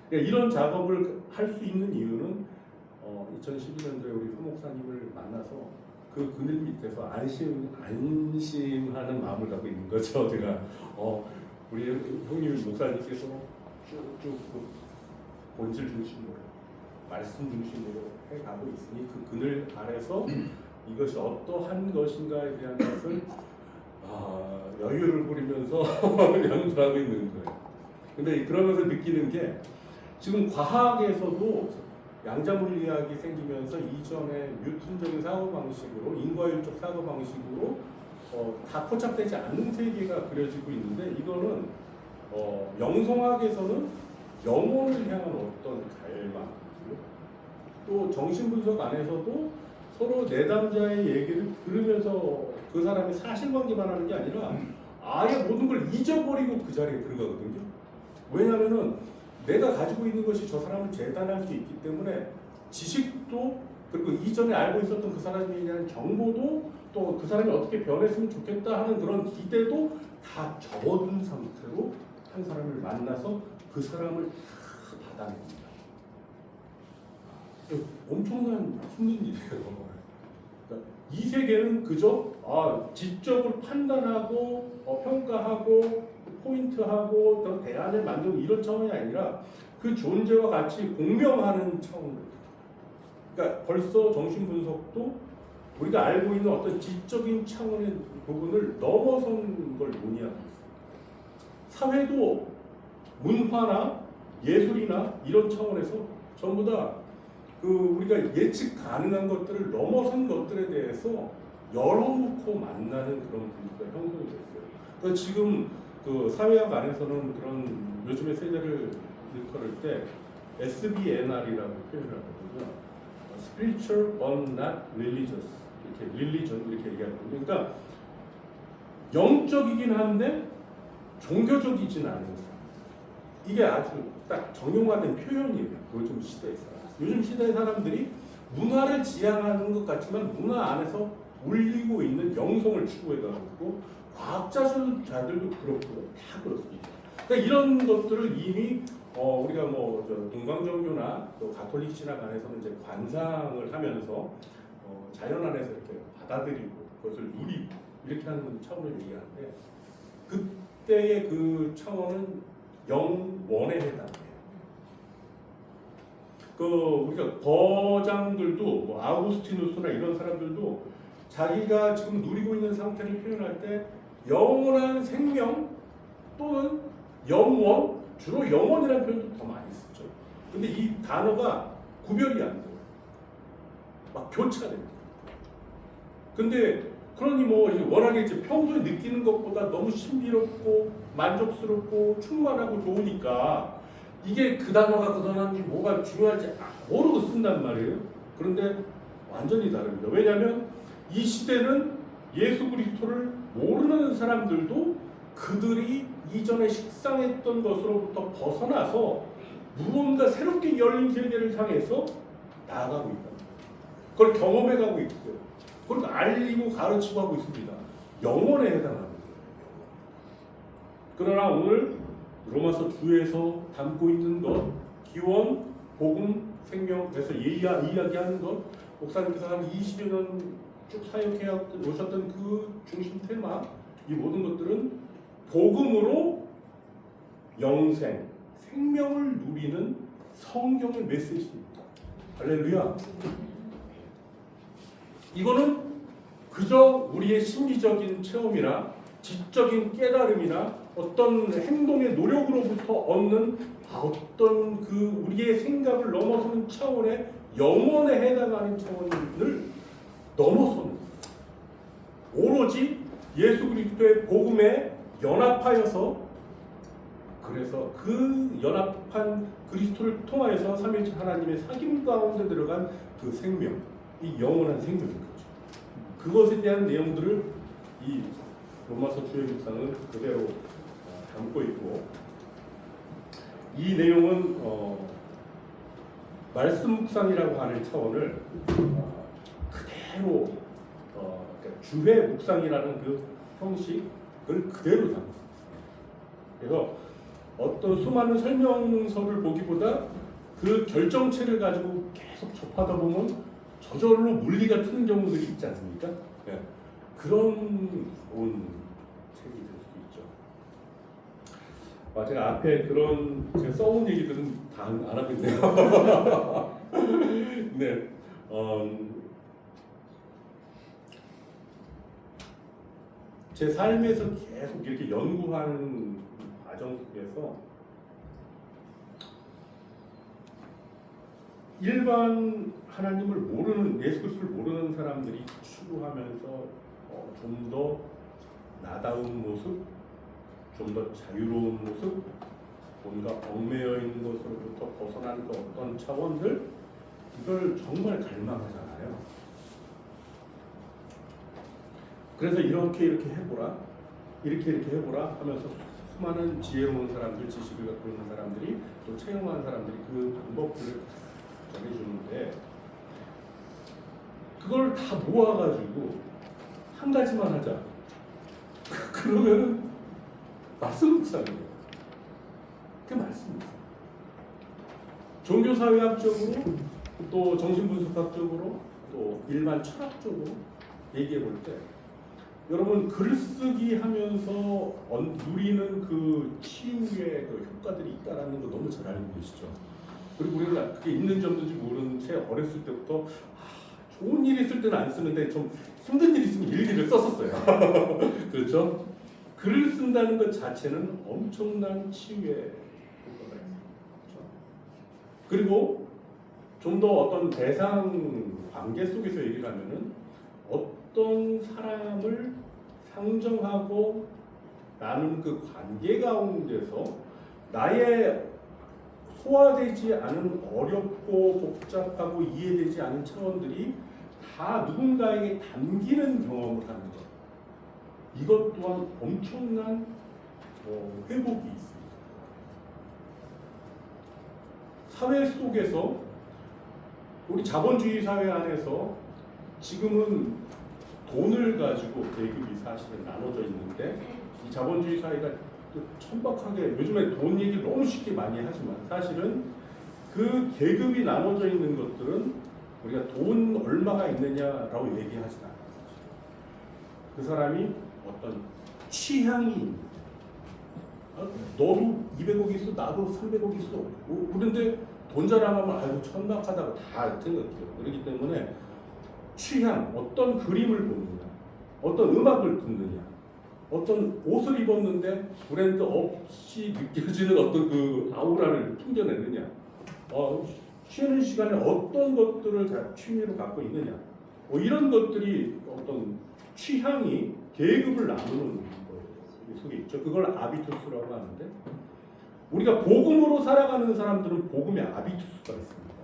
그러니까 이런 작업을 할 수 있는 이유는 2012년도에 우리 서 목사님을 만나서 그 그늘 밑에서 안심하는 마음을 갖고 있는 거죠. 제가 우리 형님 목사님께서 쭉쭉 본질 중심으로 말씀 중심으로 해가고 있으니 그 그늘 아래서 이것이 어떠한 것인가에 대한 것을 여유를 부리면서 연구하고 있는 거예요. 근데 그러면서 느끼는 게 지금 과학에서도 양자물리학이 생기면서 이전에 뉴턴적인 사고방식으로 인과율적 사고방식으로 다 포착되지 않는 세계가 그려지고 있는데 이거는 영성학에서는 영혼을 향한 어떤 갈망 또 정신분석 안에서도 서로 내담자의 얘기를 들으면서 그 사람이 사실관계만 하는 게 아니라 아예 모든 걸 잊어버리고 그 자리에 들어가거든요. 왜냐하면은 내가 가지고 있는 것이 저 사람을 재단할 수 있기 때문에 지식도 그리고 이전에 알고 있었던 그 사람에 대한 정보도 또 그 사람이 어떻게 변했으면 좋겠다 하는 그런 기대도 다 접어둔 상태로 한 사람을 만나서 그 사람을 다 받아냅니다. 엄청난 힘든 일이에요. 그러니까 이 세계는 그저 지적으로 판단하고 평가하고 포인트하고 대안을 만들고 이런 차원이 아니라 그 존재와 같이 공명하는 차원으로. 그러니까 벌써 정신분석도 우리가 알고 있는 어떤 지적인 차원의 부분을 넘어선 걸 논의하고 있어요. 사회도 문화나 예술이나 이런 차원에서 전부 다 우리가 예측 가능한 것들을 넘어선 것들에 대해서 열어놓고 만나는 그런 분위기가 형성이 됐어요. 그러니까 지금 사회학 안에서는 그런 요즘의 세대를 일컬을 때 SBNR이라고 표현을 하거든요. Spiritual but not religious. 이렇게 religion 이렇게 얘기하거든요. 그러니까 영적이긴 한데 종교적이진 않은 사람. 이게 아주 딱 정형화된 표현이에요. 요즘 시대에서. 요즘 시대의 사람들이 문화를 지향하는 것 같지만 문화 안에서 울리고 있는 영성을 추구해가지고 과학자들도 그렇고 다 그렇습니다. 그러니까 이런 것들을 이미 우리가 동방종교나 또 가톨릭 신학 안에서는 이제 관상을 하면서 자연 안에서 이렇게 받아들이고 그것을 누리고 이렇게 하는 차원을 얘기하는데 그때의 그 차원은 영원에 해당해요. 우리가 거장들도 아우구스티누스나 이런 사람들도 자기가 지금 누리고 있는 상태를 표현할 때 영원한 생명 또는 영원, 주로 영원이라는 표현도 더 많이 쓰죠. 근데 이 단어가 구별이 안 돼요. 막 교차됩니다. 근데 그러니 워낙에 이제 평소에 느끼는 것보다 너무 신비롭고 만족스럽고 충만하고 좋으니까 이게 그 단어가 그 단어인지 뭐가 중요한지 모르고 쓴단 말이에요. 그런데 완전히 다릅니다. 왜냐하면 이 시대는 예수 그리스도를 모르는 사람들도 그들이 이전에 식상했던 것으로부터 벗어나서 무언가 새롭게 열린 세계를 향해서 나아가고 있다. 그걸 경험해가고 있고요. 그걸 알리고 가르치고 하고 있습니다. 영원에 해당합니다. 그러나 오늘 로마서 주에서 담고 있는 것, 기원, 복음, 생명에서 이야기하는 것, 목사님께서 한 20여 년 쭉 사역해 오셨던 그 중심 테마, 이 모든 것들은 복음으로 영생, 생명을 누리는 성경의 메시지입니다. 할렐루야. 이거는 그저 우리의 심리적인 체험이나 지적인 깨달음이나 어떤 행동의 노력으로부터 얻는 어떤 우리의 생각을 넘어서는 차원의 영원에 해당하는 차원을 넘어서는 오로지 예수 그리스도의 복음에 연합하여서 그래서 그 연합한 그리스도를 통하여서 삼위일체 하나님의 사귐 가운데 들어간 그 생명, 이 영원한 생명인 거죠. 그것에 대한 내용들을 이 로마서 주의 묵상은 그대로 담고 있고, 이 내용은 말씀 묵상이라고 하는 차원을 그대로 그러니까 주회 묵상이라는 그 형식을 그대로 담고 있습니다. 그래서 어떤 수많은 설명서를 보기보다 그 결정체를 가지고 계속 접하다 보면 저절로 물리가 트는 경우들이 있지 않습니까? 네. 그런 좋은 책이 될 수도 있죠. 제가 앞에 제가 써온 얘기들은 다 안 하겠네요. 네. 제 삶에서 계속 이렇게 연구하는 과정 속에서 일반 하나님을 모르는, 예수 그리스도를 모르는 사람들이 추구하면서 좀 더 나다운 모습, 좀 더 자유로운 모습, 뭔가 얽매여 있는 것으로부터 벗어나는 그 어떤 차원들, 이걸 정말 갈망하잖아요. 그래서 이렇게 해보라, 이렇게 해보라 하면서 수많은 지혜로운 사람들, 지식을 갖고 있는 사람들이, 또 체험한 사람들이 그 방법들을 전해주는데, 그걸 다 모아가지고 한 가지만 하자. 그러면은 말씀 묵상이에요. 그게 말씀입니다. 종교사회학적으로, 또 정신분석학적으로, 또 일반 철학적으로 얘기해 볼 때 여러분 글쓰기 하면서 누리는 그 치유의 그 효과들이 있다라는 거 너무 잘 알고 계시죠. 그리고 우리는 그게 있는 점인지 모르는 채 어렸을 때부터 좋은 일 있을 때는 안 쓰는데 좀 힘든 일 있으면 일기를 썼었어요. 그렇죠? 글을 쓴다는 것 자체는 엄청난 치유의 효과가 있어요. 그렇죠? 그리고 좀 더 어떤 대상 관계 속에서 얘기를 하면은 어떤 사람을 상정하고 나누는 그 관계 가운데서 나의 소화되지 않은 어렵고 복잡하고 이해되지 않은 차원들이 다 누군가에게 담기는 경험을 하는 것. 이것 또한 엄청난 회복이 있습니다. 사회 속에서 우리 자본주의 사회 안에서 지금은 돈을 가지고 계급이 사실은 나눠져 있는데 이 자본주의 사회가 또 천박하게 요즘에 돈 얘기를 너무 쉽게 많이 하지만 사실은 그 계급이 나눠져 있는 것들은 우리가 돈 얼마가 있느냐라고 얘기하지 않아요. 그 사람이 어떤 취향이 너도 200억 있어 나도 300억 있어 그런데 돈 자랑하면 아이고 천박하다고 다 생각해요. 그렇기 때문에 취향, 어떤 그림을 보느냐, 어떤 음악을 듣느냐, 어떤 옷을 입었는데 브랜드 없이 느껴지는 어떤 그 아우라를 풍겨내느냐, 쉬는 시간에 어떤 것들을 취미로 갖고 있느냐, 이런 것들이 어떤 취향이 계급을 나누는 거예요. 속에 있죠. 그걸 아비투스라고 하는데 우리가 복음으로 살아가는 사람들은 복음의 아비투스가 있습니다.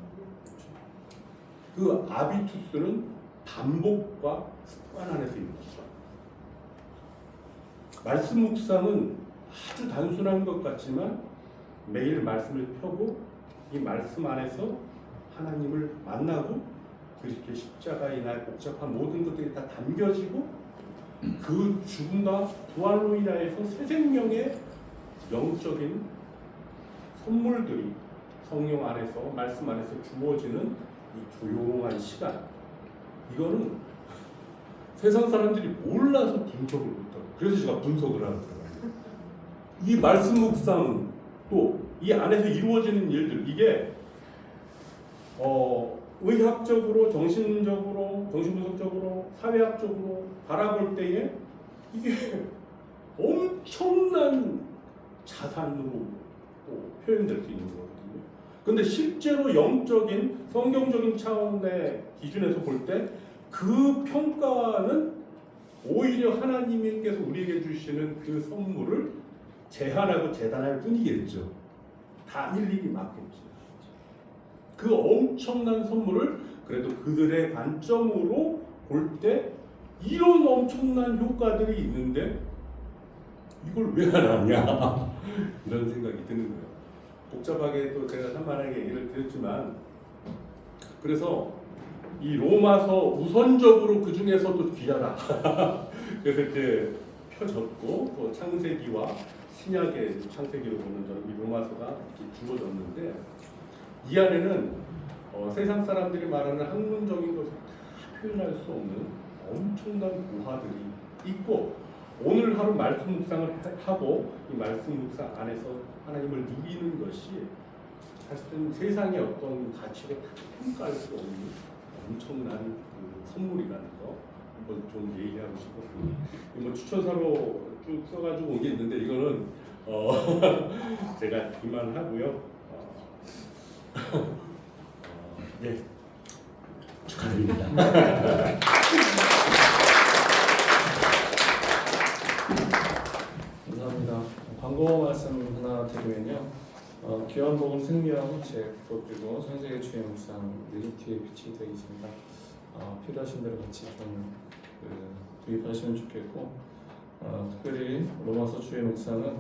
그 아비투스는 반복과 습관 안에서 있는 거죠. 말씀 묵상은 아주 단순한 것 같지만 매일 말씀을 펴고 이 말씀 안에서 하나님을 만나고 그렇게 십자가의 날 복잡한 모든 것들이 다 담겨지고 그 죽음과 부활로 인하여서 새 생명의 영적인 선물들이 성령 안에서 말씀 안에서 주어지는 이 조용한 시간 이거는 세상 사람들이 몰라서 분석을 못하고 그래서 제가 분석을 하는 거예요. 이 말씀 묵상 또 이 안에서 이루어지는 일들 이게 의학적으로 정신적으로 정신분석적으로 사회학적으로 바라볼 때에 이게 엄청난 자산으로 표현될 수 있는 거거든요. 근데 실제로 영적인 성경적인 차원의 기준에서 볼 때 그 평가는 오히려 하나님께서 우리에게 주시는 그 선물을 제한하고 재단할 뿐이겠죠. 다 일일이 맞겠죠. 그 엄청난 선물을 그래도 그들의 관점으로 볼 때 이런 엄청난 효과들이 있는데 이걸 왜 안 하냐 이런 생각이 드는 거예요. 복잡하게 또 제가 산만하게 얘기를 드렸지만 그래서 이 로마서 우선적으로 그 중에서도 귀하다. 그래서 이렇게 펴졌고 또 창세기와 신약의 창세기로 보면 저는 이 로마서가 이렇게 주어졌는데 이 안에는 세상 사람들이 말하는 학문적인 것을 다 표현할 수 없는 엄청난 고화들이 있고 오늘 하루 말씀 묵상을 하고 이 말씀 묵상 안에서 하나님을 누리는 것이 사실은 세상의 어떤 가치로 다 평가할 수 없는 엄청난 그 선물이라는 거 한번 좀 얘기하고 싶었습니다. 뭐 추천사로 쭉 써가지고 온 게 있는데 이거는 제가 이만하고요. 네 축하드립니다. 감사합니다. 광고 말씀 하나 드리면요. 귀환복음 생명 책 그리고 선생의 주의 묵상 리리티에 비치되어 있습니다. 필요하신 대로 같이 좀 구입하시면 좋겠고 특별히 로마서 주의 묵상은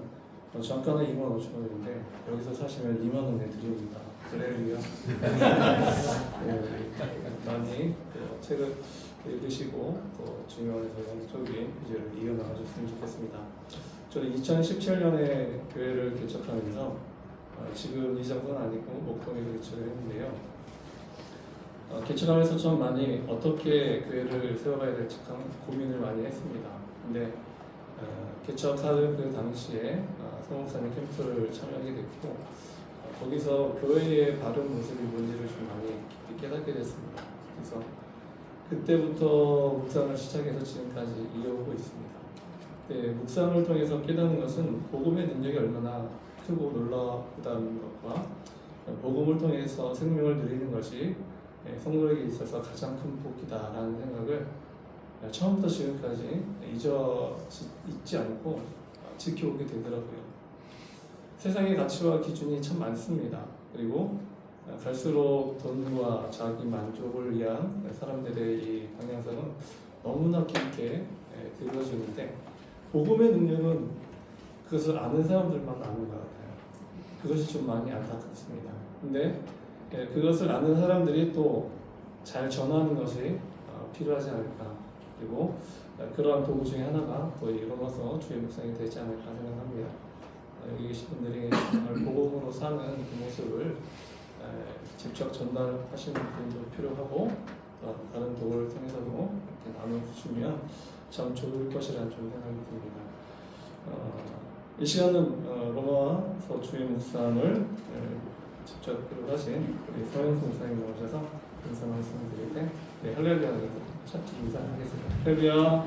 잠깐은 25,000원인데 여기서 사시면 20,000원에 드립니다. 할렐루야. 많이 책을 읽으시고 또 중요해서 영적인 비전을 이어나가셨으면 좋겠습니다. 저는 2017년에 교회를 개척하면서 지금 이 정도는 아니고 목동에서 개척을 했는데요. 개척하면서 좀 많이 어떻게 교회를 세워가야 될지 고민을 많이 했습니다. 근데 개척하는 그 당시에 서목사님 캠프를 참여하게 됐고 거기서 교회의 바른 모습이 뭔지를 좀 많이 깊이 깨닫게 됐습니다. 그래서 그때부터 묵상을 시작해서 지금까지 이어오고 있습니다. 네, 묵상을 통해서 깨닫는 것은 복음의 능력이 얼마나 크고 놀라우다는 것과 복음을 통해서 생명을 누리는 것이 성도에게 있어서 가장 큰 복이다라는 생각을 처음부터 지금까지 잊지 않고 지켜오게 되더라고요. 세상의 가치와 기준이 참 많습니다. 그리고 갈수록 돈과 자기 만족을 위한 사람들의 이 방향성은 너무나 깊게 들어지는데 복음의 능력은 그것을 아는 사람들만 아는 것 같아요. 그것이 좀 많이 안타깝습니다. 근데 그것을 아는 사람들이 또 잘 전하는 것이 필요하지 않을까. 그리고 그러한 도구 중에 하나가 거의 이로써 주의 묵상이 되지 않을까 생각합니다. 여기 계신 분들이 정말 복음으로 사는 그 모습을 직접 전달하시는 분도 필요하고 다른 도구를 통해서도 이렇게 나눠주시면 참 좋을 것이라는 좀 생각이 듭니다. 이 시간은 로마서 주의 묵상을 직접 하신 우리 서영수 목사님 나오셔서 인사 말씀을 드릴 때 할렐루야를 첫 인사하겠습니다. 할렐루야.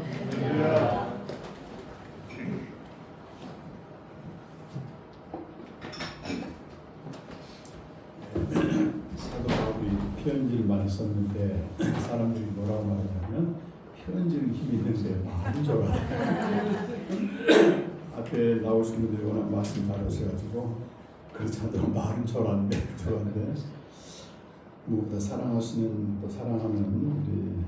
사도 바울이 편지를 많이 썼는데 사람들이 뭐라고 말하냐면 편지는 힘이 있는데 말은 좋아. 앞에 나오신 분들이 워낙 말씀 잘하셔가지고 그렇지 않더라도 말은 좋았는데 무엇보다 사랑하시는 또 사랑하는 우리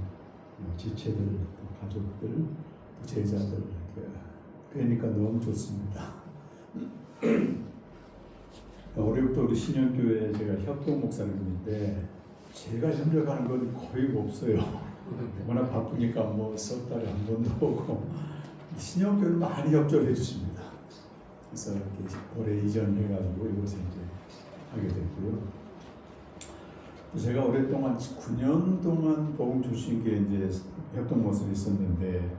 지체들, 또 가족들, 또 제자들 그러니까 너무 좋습니다. 올해부터 우리 신현교회 제가 협동 목사님인데 제가 협력하는 건 거의 없어요. 워낙 바쁘니까 뭐 석 달에 한 번도 오고 신현교회는 많이 협조를 해주십니다. 그래서 이렇게 올해 이전해가지고 이곳에 이제 하게 됐고요. 제가 오랫동안 9년 동안 복음 주신 게 이제 협동 목사님이 있었는데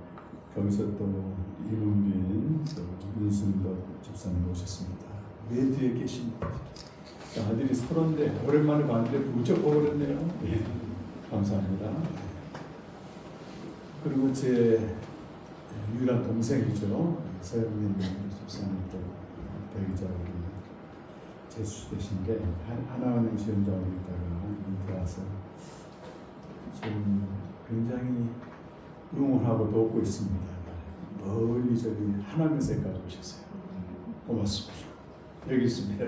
거기서 또 이문빈, 또 윤순덕 집사님 오셨습니다. 내 뒤에 계신 아들이 30인데 오랜만에 봤는데 무척 오래됐네요. 예, 감사합니다. 그리고 제 유일한 동생이죠. 서영민 집사님 또 대기자 우리 재수 되신데 하나은행 시험장으로 있다가 인터와서 좀 굉장히 응원하고 돕고 있습니다. 멀리 저기 하나면서까지 오셨어요. 고맙습니다. 여기 있습니다.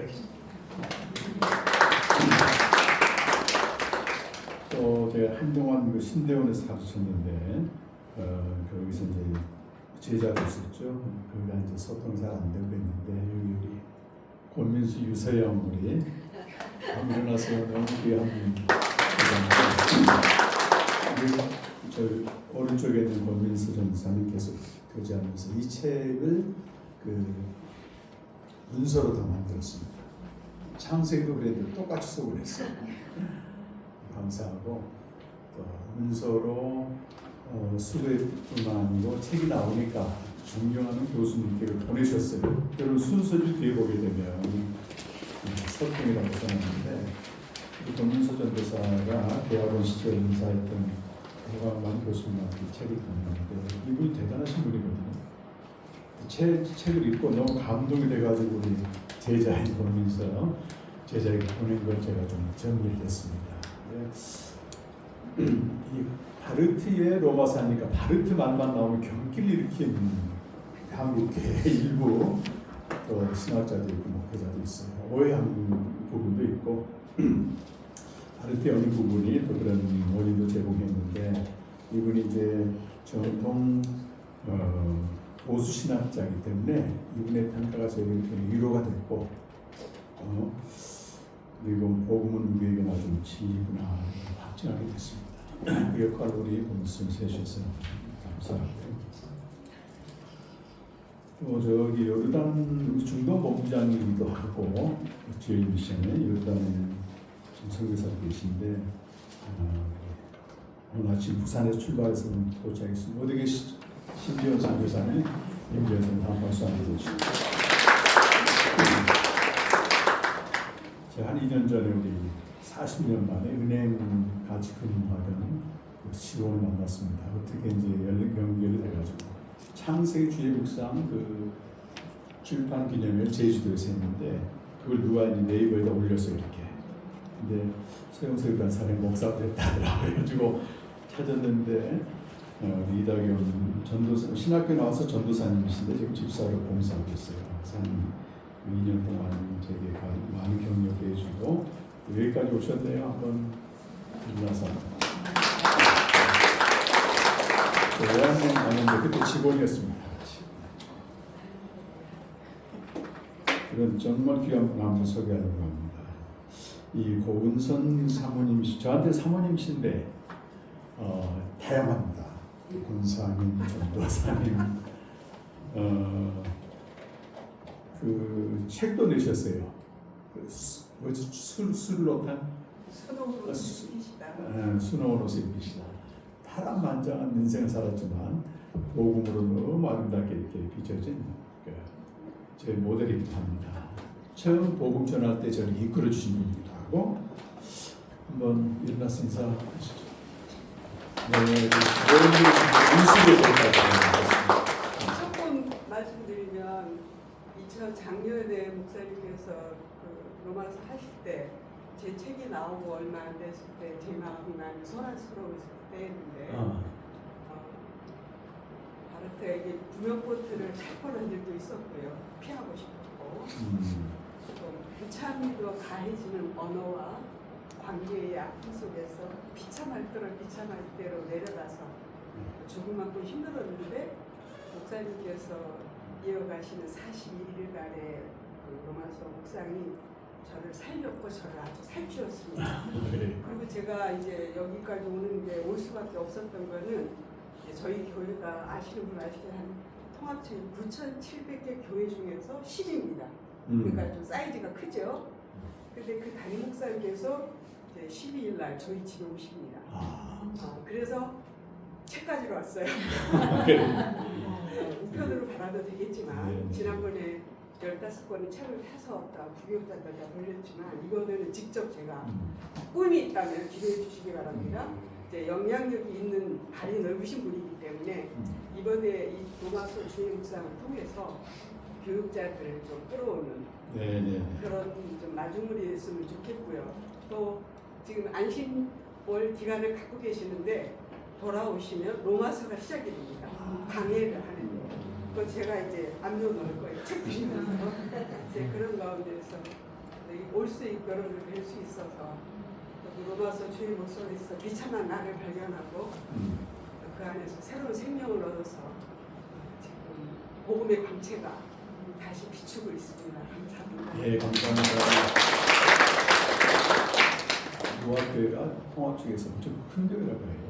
또 제가 한동안 그 신대원에서 가르쳤는데 거기서 이제 제자도 있었죠. 거기가 이제 소통이 잘 안 되고 있는데 여기 우리 권민수 유서영 우리 일어나서 너무 귀한 그리고 저 오른쪽에 있는 권민수 전사님 계속 교제하면서 이 책을 그 문서로 다 만들었습니다. 창세기도 그랬는데 똑같이 쓰고 그랬어요. 감사하고 또 문서로 수고뿐만 아니고 책이 나오니까 존경하는 교수님께 보내셨어요. 여러분 순서를 뒤에 보게 되면 서통이라고 써놨는데 권민수 전도사가 대학원 시절 인사했던 대광만 교수님한테 책을 보냈는데 이분이 대단하신 분이거든요. 책을 읽고 너무 감동이 돼가지고 우리 제자인 권민수 제자에게 보낸 걸 제가 좀 정리를 했습니다. 이 바르트의 로마사니까 바르트 말만 나오면 경기를 일으킨 한국계 일부 또 신학자도 있고 목회자도 있어요. 오해한 부분도 있고 바르트의 어느 부분이 또 그런 원인도 제공했는데 이분이 이제 정통 보수 신학자이기 때문에 이분의 평가가 저희에게 위로가 됐고 그리고 복음은 우리에게 아주 지구나 확증하게 됐습니다. 그 역할을 우리 본선 세셔서 감사하고요. 또 저기 요르단 중동 본부장이기도 하고 주일 미션에 요르단에 지금 선교사로 계신데 오늘 아침 부산에서 출발해서 도착했습니다. 어디 계시죠? 신지원 선교사님, 임지원 선생님 한 박수 한번 해주시죠. 제가 한 2년 전에 우리 40년 만에 은행 같이 근무하던 그 직원을 만났습니다. 어떻게 이제 연결이 돼가지고 창세기 주의 묵상 그 출판 기념회를 제주도에서 했는데 그걸 누가 이제 네이버에다 올렸어요 이렇게. 근데 소영석 변사님 목사 됐다더라 그래가지고 찾았는데 이다경 전도사 신학교 나와서 전도사님이신데 지금 집사로 봉사하고 있어요. 그래서 한 2년 동안 저에게 많은 격려도 해주고 여기까지 오셨네요. 한번 만나서 외환여행 가는데 그때 직원이었습니다. 그런 정말 귀한 분 한번 소개하려고 합니다. 이 고은선 사모님이시 저한테 사모님이신데 다양합니다. 권사님, 전도사님, 그 책도 내셨어요. 그 뭐지 술로탄 수동으로 즐기시다. 수능으로서 입히시다. 파란만장한 인생을 살았지만 복음으로 너무 아름답게 이렇게 비춰진 제 모델이기도 합니다. 처음 복음 전할 때 저를 이끌어 주신 분이기도 하고 한번 일어나서 인사하시죠. 네, 조금 말씀드리면 2000 작년에 목사님께서 그 로마서 하실 때 제 책이 나오고 얼마 안 됐을 때 제 마음이 많이 소란스러웠을 때였는데 바르트에게 구명보트를 탈 뻔한 일도 있었고요. 피하고 싶었고 또 무참히도 가해지는 언어와 관계의 아픔 속에서 비참할 대로 내려가서 조금만큼 힘들었는데 목사님께서 이어가시는 41일간의 그 로마서 묵상이 저를 살렸고 저를 아주 살찌웠습니다. 그리고 제가 이제 여기까지 오는 게 올 수밖에 없었던 거는 저희 교회가 아시는 분 아시게 한 통합체육 9,700개 교회 중에서 10입니다. 그러니까 좀 사이즈가 크죠. 근데 그 담임 목사님께서 12일 날 저희 집에 오십니다. 그래서 책가지러 왔어요. 우편으로 받아도 되겠지만 지난번에 15권의 책을 사서 부교육자들 다 돌렸지만 이거는 직접 제가 꿈이 있다면 기도해 주시기 바랍니다. 이제 영향력이 있는 발이 넓으신 분이기 때문에 이번에 이 로마서 주의 묵상을 통해서 교육자들을 좀 끌어오는 그런 좀 마중물이 됐으면 좋겠고요. 또 지금 안심월 기간을 갖고 계시는데 돌아오시면 로마서가 시작이 됩니다. 강해를 하는 거. 그거 제가 이제 안겨 놓을 거예요. 책 보시면서 이제 그런 가운데서 올 수 있고 여러분을 뵐 수 있어서 로마서 주의 목소리에서 비참한 나를 발견하고 그 안에서 새로운 생명을 얻어서 지금 복음의 광채가 다시 비추고 있습니다. 감사합니다. 네, 감사합니다. 노아교회가 통합 쪽에서 엄청 큰 교회라고 해요.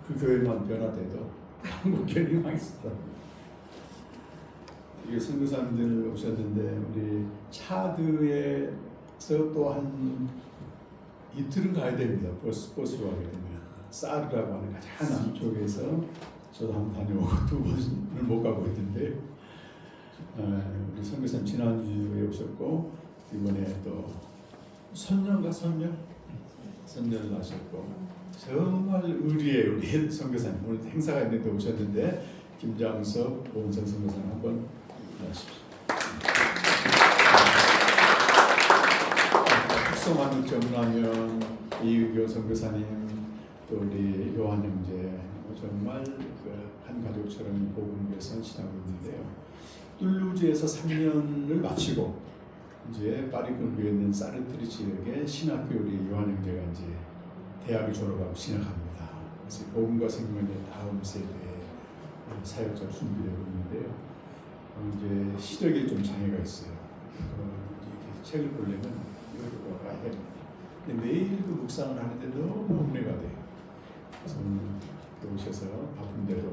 그 교회만 변화돼도 한국 교회가 망했습니다. 이게 선교사님들 오셨는데 우리 차드에서 또 한 이틀은 가야 됩니다. 버스로 가게 되면 사르라고 하는 가장 남쪽에서 저도 한번 다녀오고 2번을 못 가고 있던데 우리 선교사님 지난주에 오셨고 이번에 또 선녀를 하셨고 정말 의리의 우리 선교사님 오늘 행사가 있는데 오셨는데 김장섭, 오은선 선교사님 한번 하십시오. 특성한 정남현, 이의교 선교사님, 또 우리 요한 형제 정말 한 가족처럼 복음을 선신하고 있는데요. 툴루즈에서 3년을 마치고 이제 파리군교에 있는 사르트르 지역의 신학교 우리 요한 형제가 이제 대학을 졸업하고 진학합니다. 그래서 복음과 생명의 다음 세대의 사역자를 준비하고 있는데요. 이제 시력에 좀 장애가 있어요. 이렇게 책을 보려면 여기로 와야 됩니다. 근데 매일도 묵상을 하는데 너무 은혜가 돼요. 그래서 오셔서 바쁜데도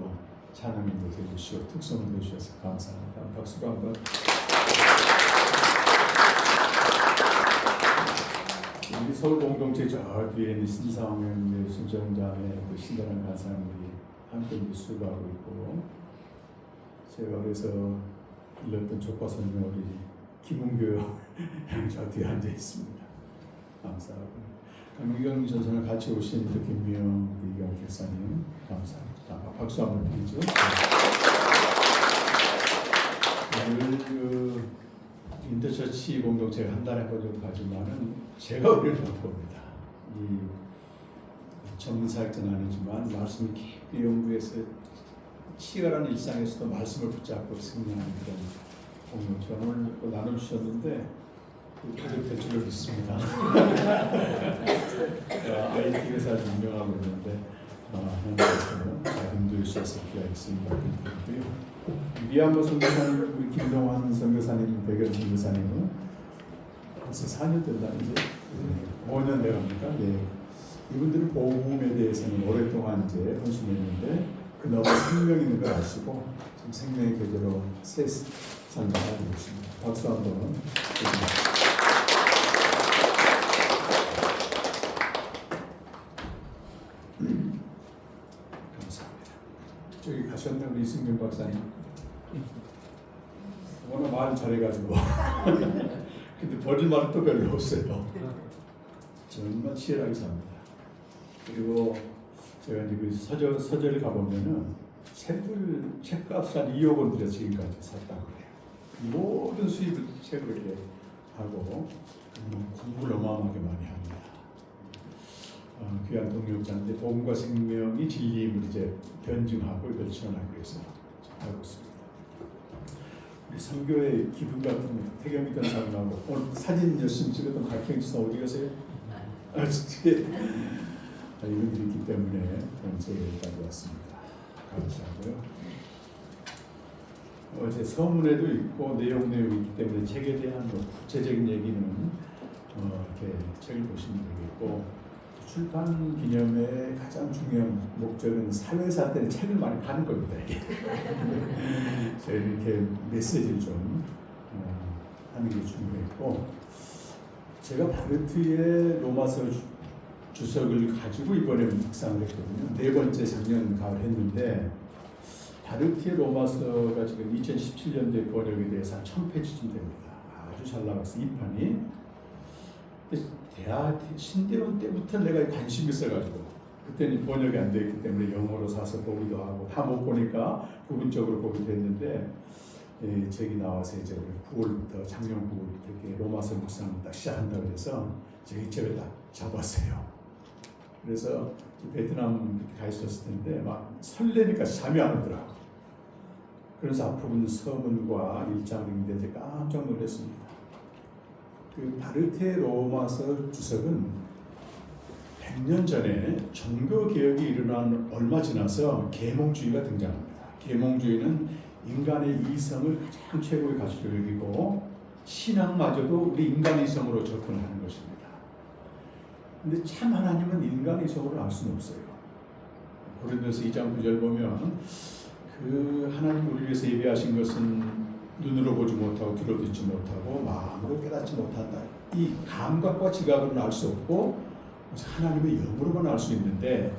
찬양도 해주시고 특성도 해주셔서 감사합니다. 박수로 한번. 우리 서울 공동체 저 뒤에 있는 신상현 순정자매 그 신단한 간사님 우리 함께 수고하고 있고, 제가 그래서 일렀던 조과선녀 우리 김은교 형저 뒤에 앉아 있습니다. 감사하고, 강미경 전선을 같이 오신 또 김미영 이경 교사님 감사합니다. 박수 한번 드리죠. 오늘 그 인터처치 공동체가 한 달에 번 정도 가지만은 제가 어려운 겁니다. 이 전문사역자는 아니지만 말씀을 깊이 연구해서 치열한 일상에서도 말씀을 붙잡고 승리하는 그런 공동체 오늘 또 나눠주셨는데 그될 줄로 믿습니다. IT 회사 운영하고 있는데 하나님께서는 잘 인도해 주셔서 기도하겠습니다. 미얀마 선교사님, 우리 김동환 선교사님, 백연 선교사님은 벌써 4년 된다 이제 5년 돼갑니까? 예. 이분들은 복음에 대해서는 오랫동안 이제 헌신했는데 그 너무 생명 있는 걸 아시고 지금 생명의 교제로 새 삶을 살고 있습니다. 박수 한번 드립니다. 감사합니다. 저기 가셨나 우리 이승균 박사님. 워낙 말 잘해가지고 근데 버릴 말은 또 별로 없어요. 정말 치열하게 삽니다. 그리고 제가 이제 그 서점에 가보면은 책값을 한 2억 원 들여 지금까지 샀다고 그래요. 모든 수입을 책으로 이렇게 하고 공부를 어마어마하게 많이 합니다. 귀한 동력자인데 복음과 생명이 진리임을 이제 변증하고 이걸 전하기 위해서 하고 있습니다. 우리 선교의 기둥 같은 태경이 전사님하고 오늘 사진 열심히 찍었던 박형주 선 어디 가세요? 이분들이 있기 때문에 제가 여기까지 왔습니다. 감사하고요. 어제 서문에도 있고 내용이 있기 때문에 책에 대한 구체적인 얘기는 이렇게 책을 보시면 되겠고, 출판 기념의 가장 중요한 목적은 사회사 때는 책을 많이 파는 겁니다. 이게 저희는 이렇게 메시지를 좀 하는 게 중요했고, 제가 바르트의 로마서 주석을 가지고 이번에 묵상을 했거든요. 4번째 작년 가을 했는데 바르트의 로마서가 지금 2017년도에 번역에 대해서 한 1000페이지쯤 됩니다. 아주 잘 나왔어요. 이 판이. 대학 신대원 때부터 내가 관심이 있어가지고 그때는 번역이 안 되어 있기 때문에 영어로 사서 보기도 하고 다 못 보니까 부분적으로 보기도 했는데 책이 나와서 이제 9월부터 작년 9월부터 이렇게 로마서 묵상을 딱 시작한다 그래서 제가 이 책을 딱 잡았어요. 그래서 베트남 가 있었을 텐데 막 설레니까 잠이 안 오더라고. 그래서 앞부분 서문과 일장을 읽는데 깜짝 놀랐습니다. 그 바르트의 로마서 주석은 100년 전에 종교개혁이 일어난 얼마 지나서 계몽주의가 등장합니다. 계몽주의는 인간의 이성을 가장 최고의 가치로 여기고 신앙마저도 우리 인간의 이성으로 접근하는 것입니다. 근데 참 하나님은 인간의 이성으로 알 수는 없어요. 고린도서 2장 9절 보면 그 하나님 우리 위해서 예비하신 것은 눈으로 보지 못하고 귀로 듣지 못하고 마음으로 깨닫지 못한다. 이 감각과 지각으로는 알 수 없고 하나님의 영으로만 알 수 있는데,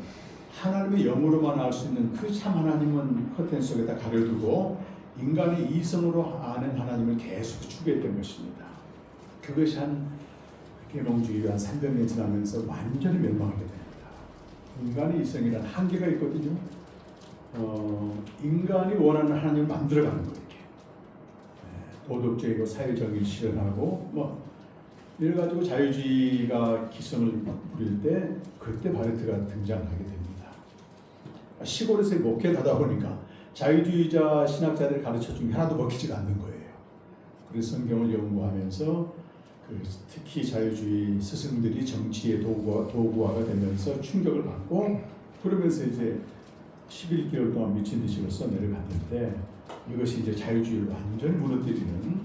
하나님의 영으로만 알 수 있는 그 참 하나님은 커튼 속에다 가려두고 인간의 이성으로 아는 하나님을 계속 추구했던 것입니다. 그것이 한 계몽주의가 한 300년 지나면서 완전히 멸망하게 됩니다. 인간의 이성이란 한계가 있거든요. 인간이 원하는 하나님을 만들어가는 거예요. 도덕적이고 사회적인 실현하고 뭐 이래가지고 자유주의가 기성을 부릴 때 그때 바르트가 등장하게 됩니다. 시골에서 목회를 하다 보니까 자유주의자 신학자들이 가르쳐준 게 하나도 먹히지가 않는 거예요. 그래서 성경을 연구하면서 특히 자유주의 스승들이 정치의 도구화가 되면서 충격을 받고, 그러면서 이제 11개월 동안 미친 듯이 써내려갔는데, 이것이 이제 자유주의를 완전히 무너뜨리는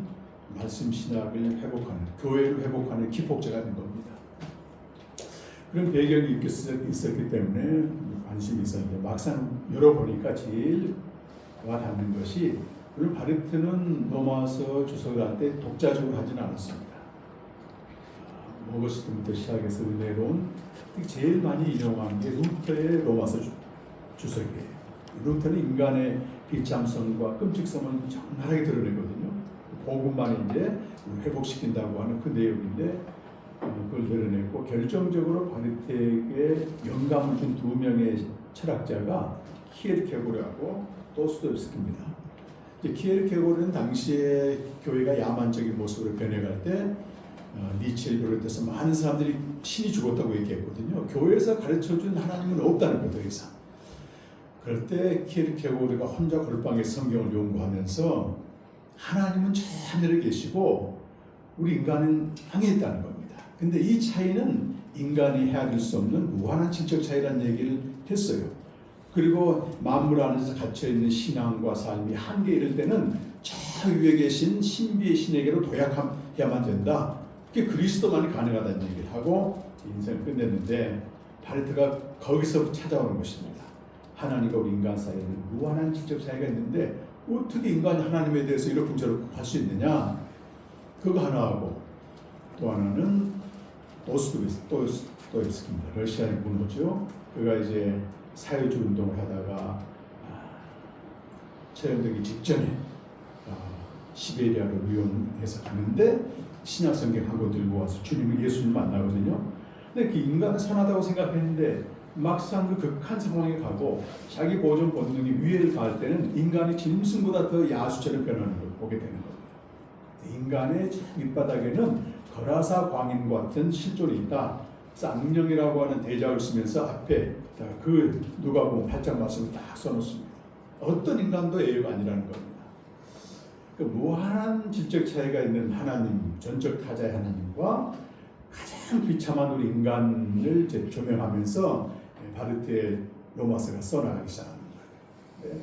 말씀 신학을 회복하는, 교회를 회복하는 기폭제가 된 겁니다. 그런 배경이 있었기 때문에 관심이 있었는데, 막상 열어보니까 제일 와닿는 것이, 물론 바르트는 로마서 주석을 할 때 독자적으로 하지는 않았습니다. 오거스틴부터 시작해서 은혜로운, 제일 많이 인용한 게 루터의 로마서 주석이에요. 루터는 인간의 비참성과 끔찍성을 적나라하게 드러내거든요. 복음만 이제 회복시킨다고 하는 그 내용인데 그걸 드러냈고, 결정적으로 바르텍에 영감을 준 두 명의 철학자가 키에르케고르하고 도스토옙스키입니다. 키에르케고르는 당시에 교회가 야만적인 모습으로 변해갈 때 니체를 비롯해서 많은 사람들이 신이 죽었다고 얘기했거든요. 교회에서 가르쳐준 하나님은 없다는 거죠, 더 이상. 그럴 때 키에르케고르가 혼자 골방에서 성경을 연구하면서 하나님은 저 하늘에 계시고 우리 인간은 땅에 있다는 겁니다. 근데 이 차이는 인간이 헤아릴 수 없는 무한한 질적 차이라는 얘기를 했어요. 그리고 만물 안에서 갇혀있는 신앙과 삶이 한계에 이를 때는 저 위에 계신 신비의 신에게로 도약해야만 된다. 그게 그리스도만이 가능하다는 얘기를 하고 인생을 끝냈는데, 바르트가 거기서 찾아오는 것입니다. 하나님과 우리 인간 사이에는 무한한 질적 차이가 있는데 어떻게 인간이 하나님에 대해서 이렇게 저렇게 할 수 있느냐. 그거 하나하고, 또 하나는 도스토옙스키입니다. 러시아의 문호죠. 그가 이제 사회주의 운동을 하다가 처형되기 직전에 시베리아로 유영해서 가는데 신약 성경 한 권 들고 와서 주님 예수님 만나거든요. 근데 그 인간은 선하다고 생각했는데 막상 그 극한 상황에 가고 자기 보존 본능이 위해를 가할 때는 인간이 짐승보다 더 야수처럼 변하는 걸 보게 되는 겁니다. 인간의 밑바닥에는 거라사 광인 같은 실존이 있다. 쌍령이라고 하는 대작을 쓰면서 앞에 그 누가복음 8장 말씀을 딱 써놓습니다. 어떤 인간도 예외가 아니라는 겁니다. 그 무한한 질적 차이가 있는 하나님, 전적 타자의 하나님과 가장 비참한 우리 인간을 조명하면서 바르트의 로마서가 써나가기 시작하는 거예요.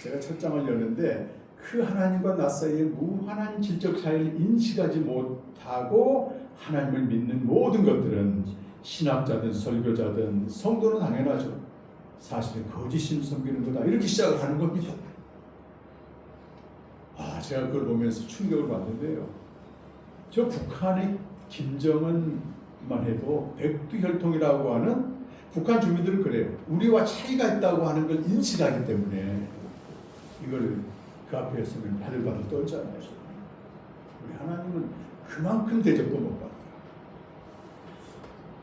제가 첫 장을 여는데 그 하나님과 나 사이에 무한한 질적 차이를 인식하지 못하고 하나님을 믿는 모든 것들은 신학자든 설교자든 성도는 당연하죠. 사실은 거짓신 섬기는 거다. 이렇게 시작을 하는 겁니다. 제가 그걸 보면서 충격을 받는데요. 저 북한의 김정은만 해도 백두혈통이라고 하는 북한 주민들은 그래요. 우리와 차이가 있다고 하는 걸 인식하기 때문에 이걸 그 앞에 서면 바들바들 떨잖아요. 우리 하나님은 그만큼 대접도 못 받아요.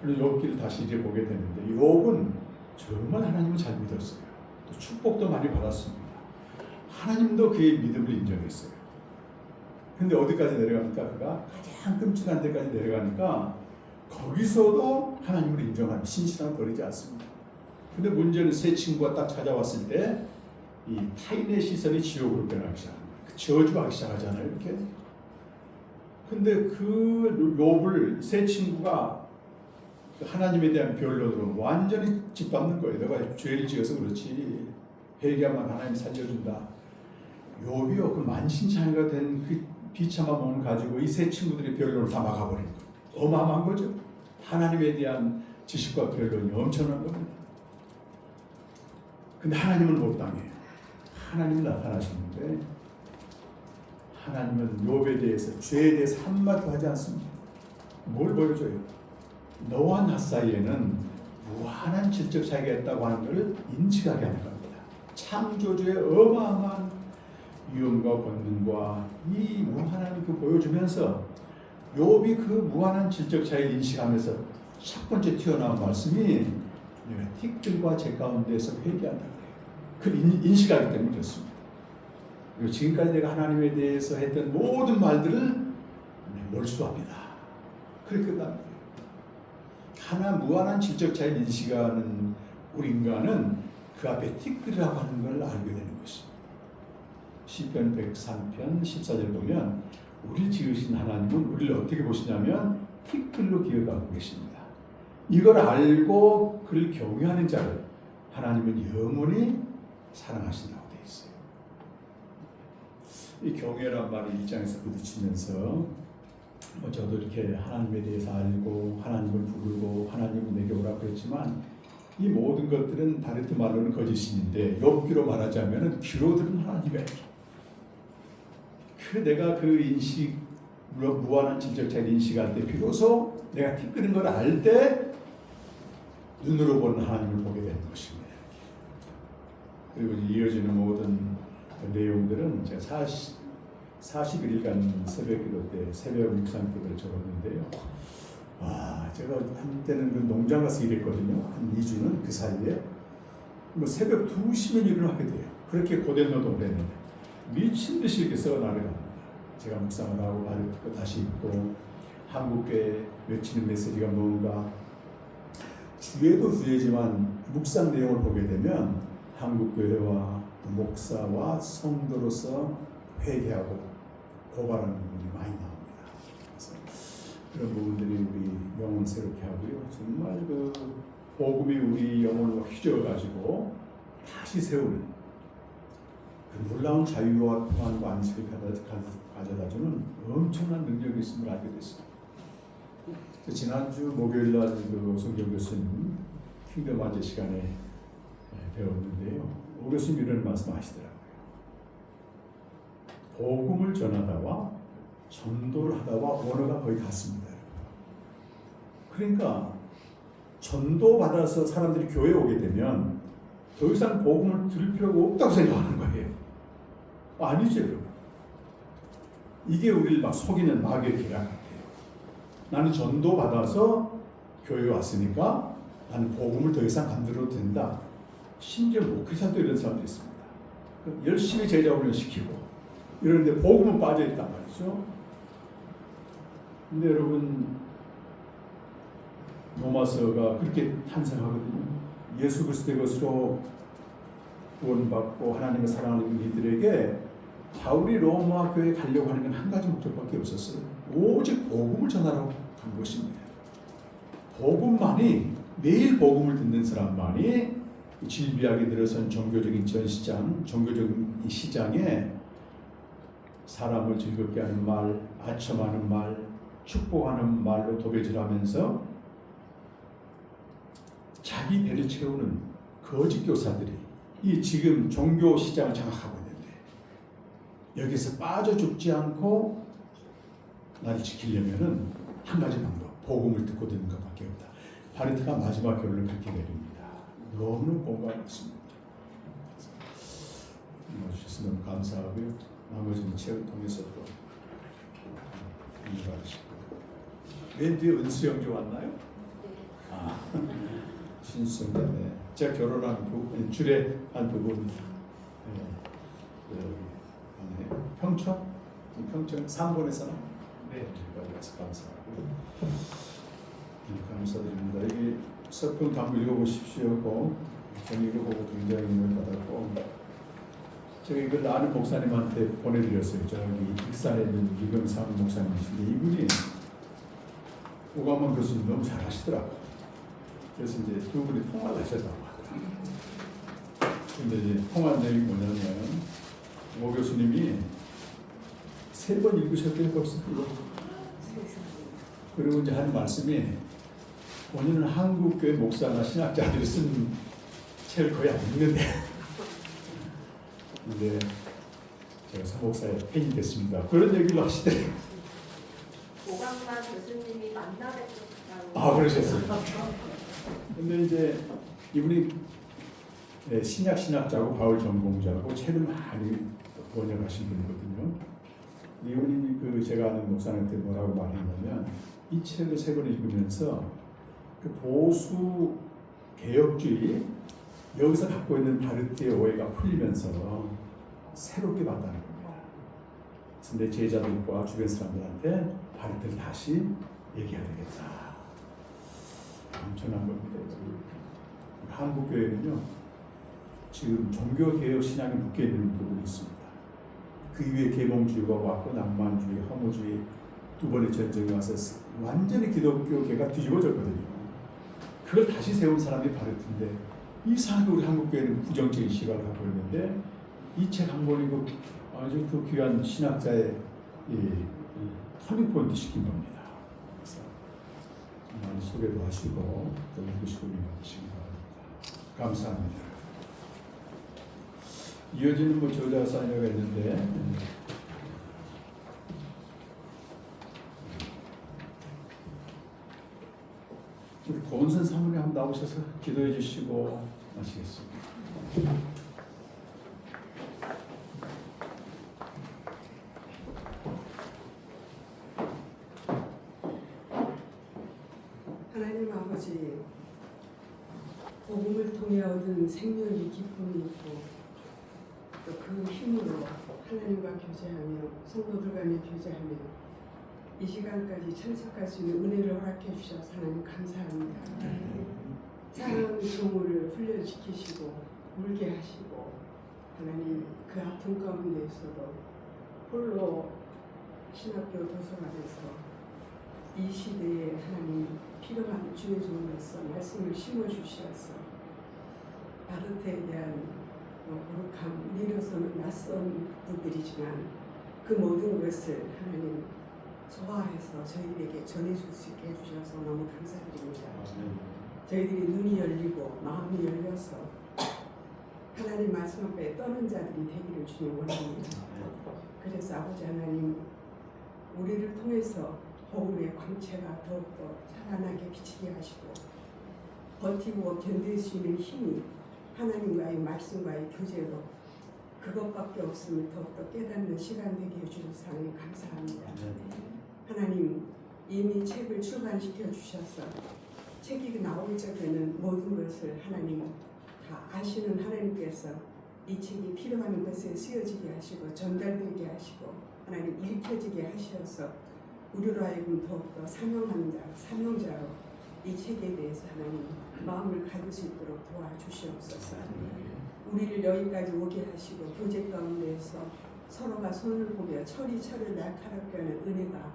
그래서 욥기를 다시 이제 보게 되는데 욥은 정말 하나님을 잘 믿었어요. 또 축복도 많이 받았습니다. 하나님도 그의 믿음을 인정했어요. 근데 어디까지 내려가니까 그가 가장 끔찍한 데까지 내려가니까 거기서도 하나님을 인정하는 신실함을 버리지 않습니다. 근데 문제는 새 친구가 딱 찾아왔을 때 이 타인의 시선이 지옥으로 변하기 시작합니다. 저주하기 시작하잖아요, 이렇게. 근데 그 욥을 새 친구가 하나님에 대한 변론으로 완전히 짓밟는 거예요. 내가 죄를 지어서 그렇지. 회개하면 하나님 살려준다. 욥이요, 그 만신창이가 된 그 비참한 몸을 가지고 이 세 친구들의 변론을 다 막아버린 거예요. 어마어마한 거죠. 하나님에 대한 지식과 변론이 엄청난 겁니다. 근데 하나님은 못 당해요. 하나님이 나타나시는데 하나님은 욥에 대해서, 죄에 대해서 한마디도 하지 않습니다. 뭘 보여줘요? 너와 나 사이에는 무한한 질적 차이가 있다고 하는 것을 인식하게 하는 겁니다. 창조주의 어마어마한 위엄과 권능과 이 무한한 그 보여주면서 욥이 그 무한한 질적 차이를 인식하면서 첫 번째 튀어나온 말씀이 내가 틱들과 제 가운데서 회개한다. 그 인식하기 때문에 그렇습니다. 그리고 지금까지 내가 하나님에 대해서 했던 모든 말들을 몰수합니다. 그렇게 끝납니다. 하나 무한한 질적 차이를 인식하는 우리 인간은 그 앞에 틱들이라고 하는 걸 알게 되는 것입니다. 시편 103편 14절 보면 우리를 지으신 하나님은 우리를 어떻게 보시냐면 틱들로 기억하고 계십니다. 이걸 알고 그를 경외하는 자를 하나님은 영원히 사랑하신다고 되어 있어요. 이 경외란 말이 일장에서 부딪히면서 저도 이렇게 하나님에 대해서 알고 하나님을 부르고 하나님은 내게 오라고 그랬지만 이 모든 것들은 바르트 말로는 거짓신인데 욥기로 말하자면 귀로 들은 하나님의 내가 그 인식, 무한한 질적 차이를 인식할 때 비로소 내가 틱끄는 걸 알 때 눈으로 보는 하나님을 보게 되는 것입니다. 그리고 이어지는 모든 내용들은 제가 40일간 새벽기도 때 새벽 묵상기도를 적었는데요. 제가 한때는 그 농장 가서 일했거든요. 한 2주는 그 사이에 뭐 새벽 2시면 일어나게 돼요. 그렇게 고된 노동을 했는데 미친 듯이 이렇게 써 나가갑니다. 제가 묵상을 하고 바르고 다시 읽고 한국교회 외치는 메시지가 뭔가 주에도 주에지만 묵상 내용을 보게 되면 한국교회와 목사와 성도로서 회개하고 고발하는 부분이 많이 나옵니다. 그래서 그런 부분들이 우리 영혼 새롭게 하고요. 정말 그 복음이 우리 영혼을 휘저어가지고 다시 세우는 그 놀라운 자유와 평안과 안식을 가져다주는 엄청난 능력이 있음을 알게 됐습니다. 지난주 목요일날 그 오성경 교수님 킹덤 아재 시간에 배웠는데요. 오 교수님 이런 말씀 하시더라고요. 복음을 전하다와 전도를 하다와 언어가 거의 같습니다. 그러니까 전도받아서 사람들이 교회에 오게 되면 더 이상 복음을 들을 필요가 없다고 생각하는 거예요. 아니죠, 여러분. 이게 우리를 막 속이는 마귀의 계략 같아요. 나는 전도받아서 교회에 왔으니까 나는 복음을 더 이상 안 들어도 된다. 심지어 목회자도 이런 사람도 있습니다. 열심히 제자 훈련시키고 이러는데 복음은 빠져있단 말이죠. 근데 여러분 로마서가 그렇게 탄생하거든요. 예수 그리스도의 것으로 구원받고 하나님의 사랑하는 이들에게 바울이 로마 교회에 가려고 하는 건 한 가지 목적밖에 없었어요. 오직 복음을 전하라고 간 것입니다. 복음만이, 매일 복음을 듣는 사람만이 질비하게 늘어선 종교적인 전시장, 종교적인 이 시장에 사람을 즐겁게 하는 말, 아첨하는 말, 축복하는 말로 도배질하면서 자기 배를 채우는 거짓 교사들이 이 지금 종교 시장을 장악하고 있는데 여기서 빠져 죽지 않고 나를 지키려면은 한 가지 방법, 복음을 듣고 듣는 것밖에 없다. 바리트가 마지막 결론을 그렇게 내립니다. 너무 공감했습니다. 주셔서 너무 감사하고요. 나머지는 책을 통해서 또 이해하시고. 맨 뒤에 은수영주 왔나요? 신수영자네. 제가 결혼한 부분, 줄에 한 부분. 평촌? 평촌 3번에서 네, 여기까지 와서 감사하고 감사드립니다. 여기 서평 한번 읽어보십시오. 저는 이거 보고 굉장히 힘을 받았고 제가 이걸 아는 목사님한테 보내드렸어요. 저기 익산에 있는 유경삼 목사님이신데 이분이 오감원 교수님 너무 잘하시더라고요. 그래서 이제 두 분이 통화를 하셨다고 하더라고요. 근데 이제 통화 내용이 뭐냐면 오 교수님이 3번 읽으셨대요 벌써 이거. 그리고 이제 하는 말씀이 본인은 한국교회 목사나 신학자들이 쓴 책을 거의 안 읽는데 근데 제가 서 목사의 팬이 됐습니다. 그런 얘기를 하시더래요. 오강만 교수님이 만나뵙었다고. 그러셨어요. 근데 이제 이분이 신약자고 바울 전공자고 책을 많이 번역하신 분이거든요. 이분이 제가 아는 목사님한테 뭐라고 말했냐면 이 책을 3번 읽으면서 그 보수 개혁주의 여기서 갖고 있는 바르트의 오해가 풀리면서 새롭게 봤다는 겁니다. 그래서 내 제자들과 주변 사람들한테 바르트를 다시 얘기해야 되겠다. 엄청난 겁니다. 한국교회는요 지금 종교개혁 신앙이 묶여있는 부분이 있습니다. 그 이후에 계몽주의가 왔고 낭만주의, 허무주의 두 번의 전쟁이 와서 완전히 기독교계가 뒤집어졌거든요. 그걸 다시 세운 사람이 바르트인데 이상하게 우리 한국교회는 부정적인 시각을 갖고 있는데 이 책 한 권이고 아주 그 귀한 신학자의 터닝포인트 시킨 겁니다. 그래서 많이 소개도 하시고 또 읽으시고 받으시기 바랍니다. 감사합니다. 이어지는 저자 사연가 있는데 우리 고은선 사모님 한번 나오셔서 기도해 주시고 마치겠습니다. 아버지, 복음을 통해 얻은 생명의 기쁨이 있고 또 그 힘으로 하나님과 교제하며 성도들 간에 교제하며 이 시간까지 참석할 수 있는 은혜를 허락해 주셔서 하나님 감사합니다. 사랑하는 종을 훈련시키시고 울게 하시고 하나님 그 아픔 가운데에서도 홀로 신학교 도서관에서 이 시대에 하나님 필요한 주의 종으로서 말씀을 심어주셔서 바르트에 대한 거룩함, 우리로서는 낯선 분들이지만 그 모든 것을 하나님 소화해서 저희들에게 전해줄 수 있게 해주셔서 너무 감사드립니다. 저희들이 눈이 열리고 마음이 열려서 하나님 말씀 앞에 떠는 자들이 되기를 주님 원합니다. 그래서 아버지 하나님 우리를 통해서 복음의 광채가 더욱더 살아나게 비치게 하시고 버티고 견딜 수 있는 힘이 하나님과의 말씀과의 교제로 그것밖에 없음을 더욱더 깨닫는 시간 되게 해주셔서 하나님 감사합니다. 하나님 이미 책을 출간시켜 주셔서 책이 나오기 전에는 모든 것을 하나님 다 아시는 하나님께서 이 책이 필요한 것에 쓰여지게 하시고 전달되게 하시고 하나님 읽혀지게 하셔서 우리로 하여금 더욱더 사명자로 이 책에 대해서 하나님 마음을 가질 수 있도록 도와주시옵소서. 우리를 여기까지 오게 하시고 교제 가운데에서 서로가 손을 보며 철을 날카롭게 하는 은혜가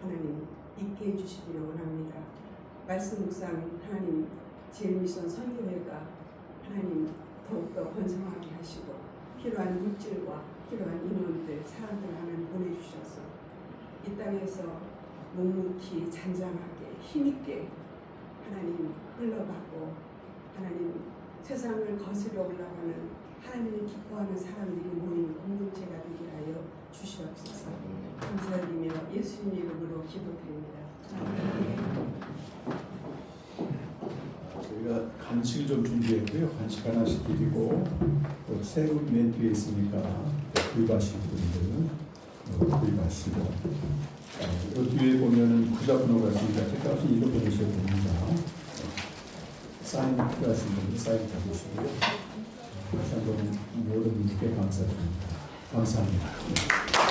하나님 있게 해주시기를 원합니다. 말씀 묵상 하나님 제일미션 선교회가 하나님 더욱더 번성하게 하시고 필요한 물질과 필요한 인원들 사람들 하나님 보내주셔서 이 땅에서 묵묵히 잔잔하게 힘있게 하나님 흘러가고 하나님 세상을 거스려 올라가는 하나님을 기뻐하는 사람들이 모이는 공동체가 되게 하여 주시옵소서. 감사드리며 예수님 이름으로 기도드립니다. 저희가 간식을 좀 준비했고요. 간식 하나씩 드리고 또 세분 맨 뒤에 있으니까 구입하실 분들 구입하시고 그 뒤에 보면은 구자번호가 있으니까 책값은 읽어보셔야 됩니다. 사인 필요하신 분들 사인 받으시고요. 다시 한번 모든 분들께 감사드립니다. 감사합니다.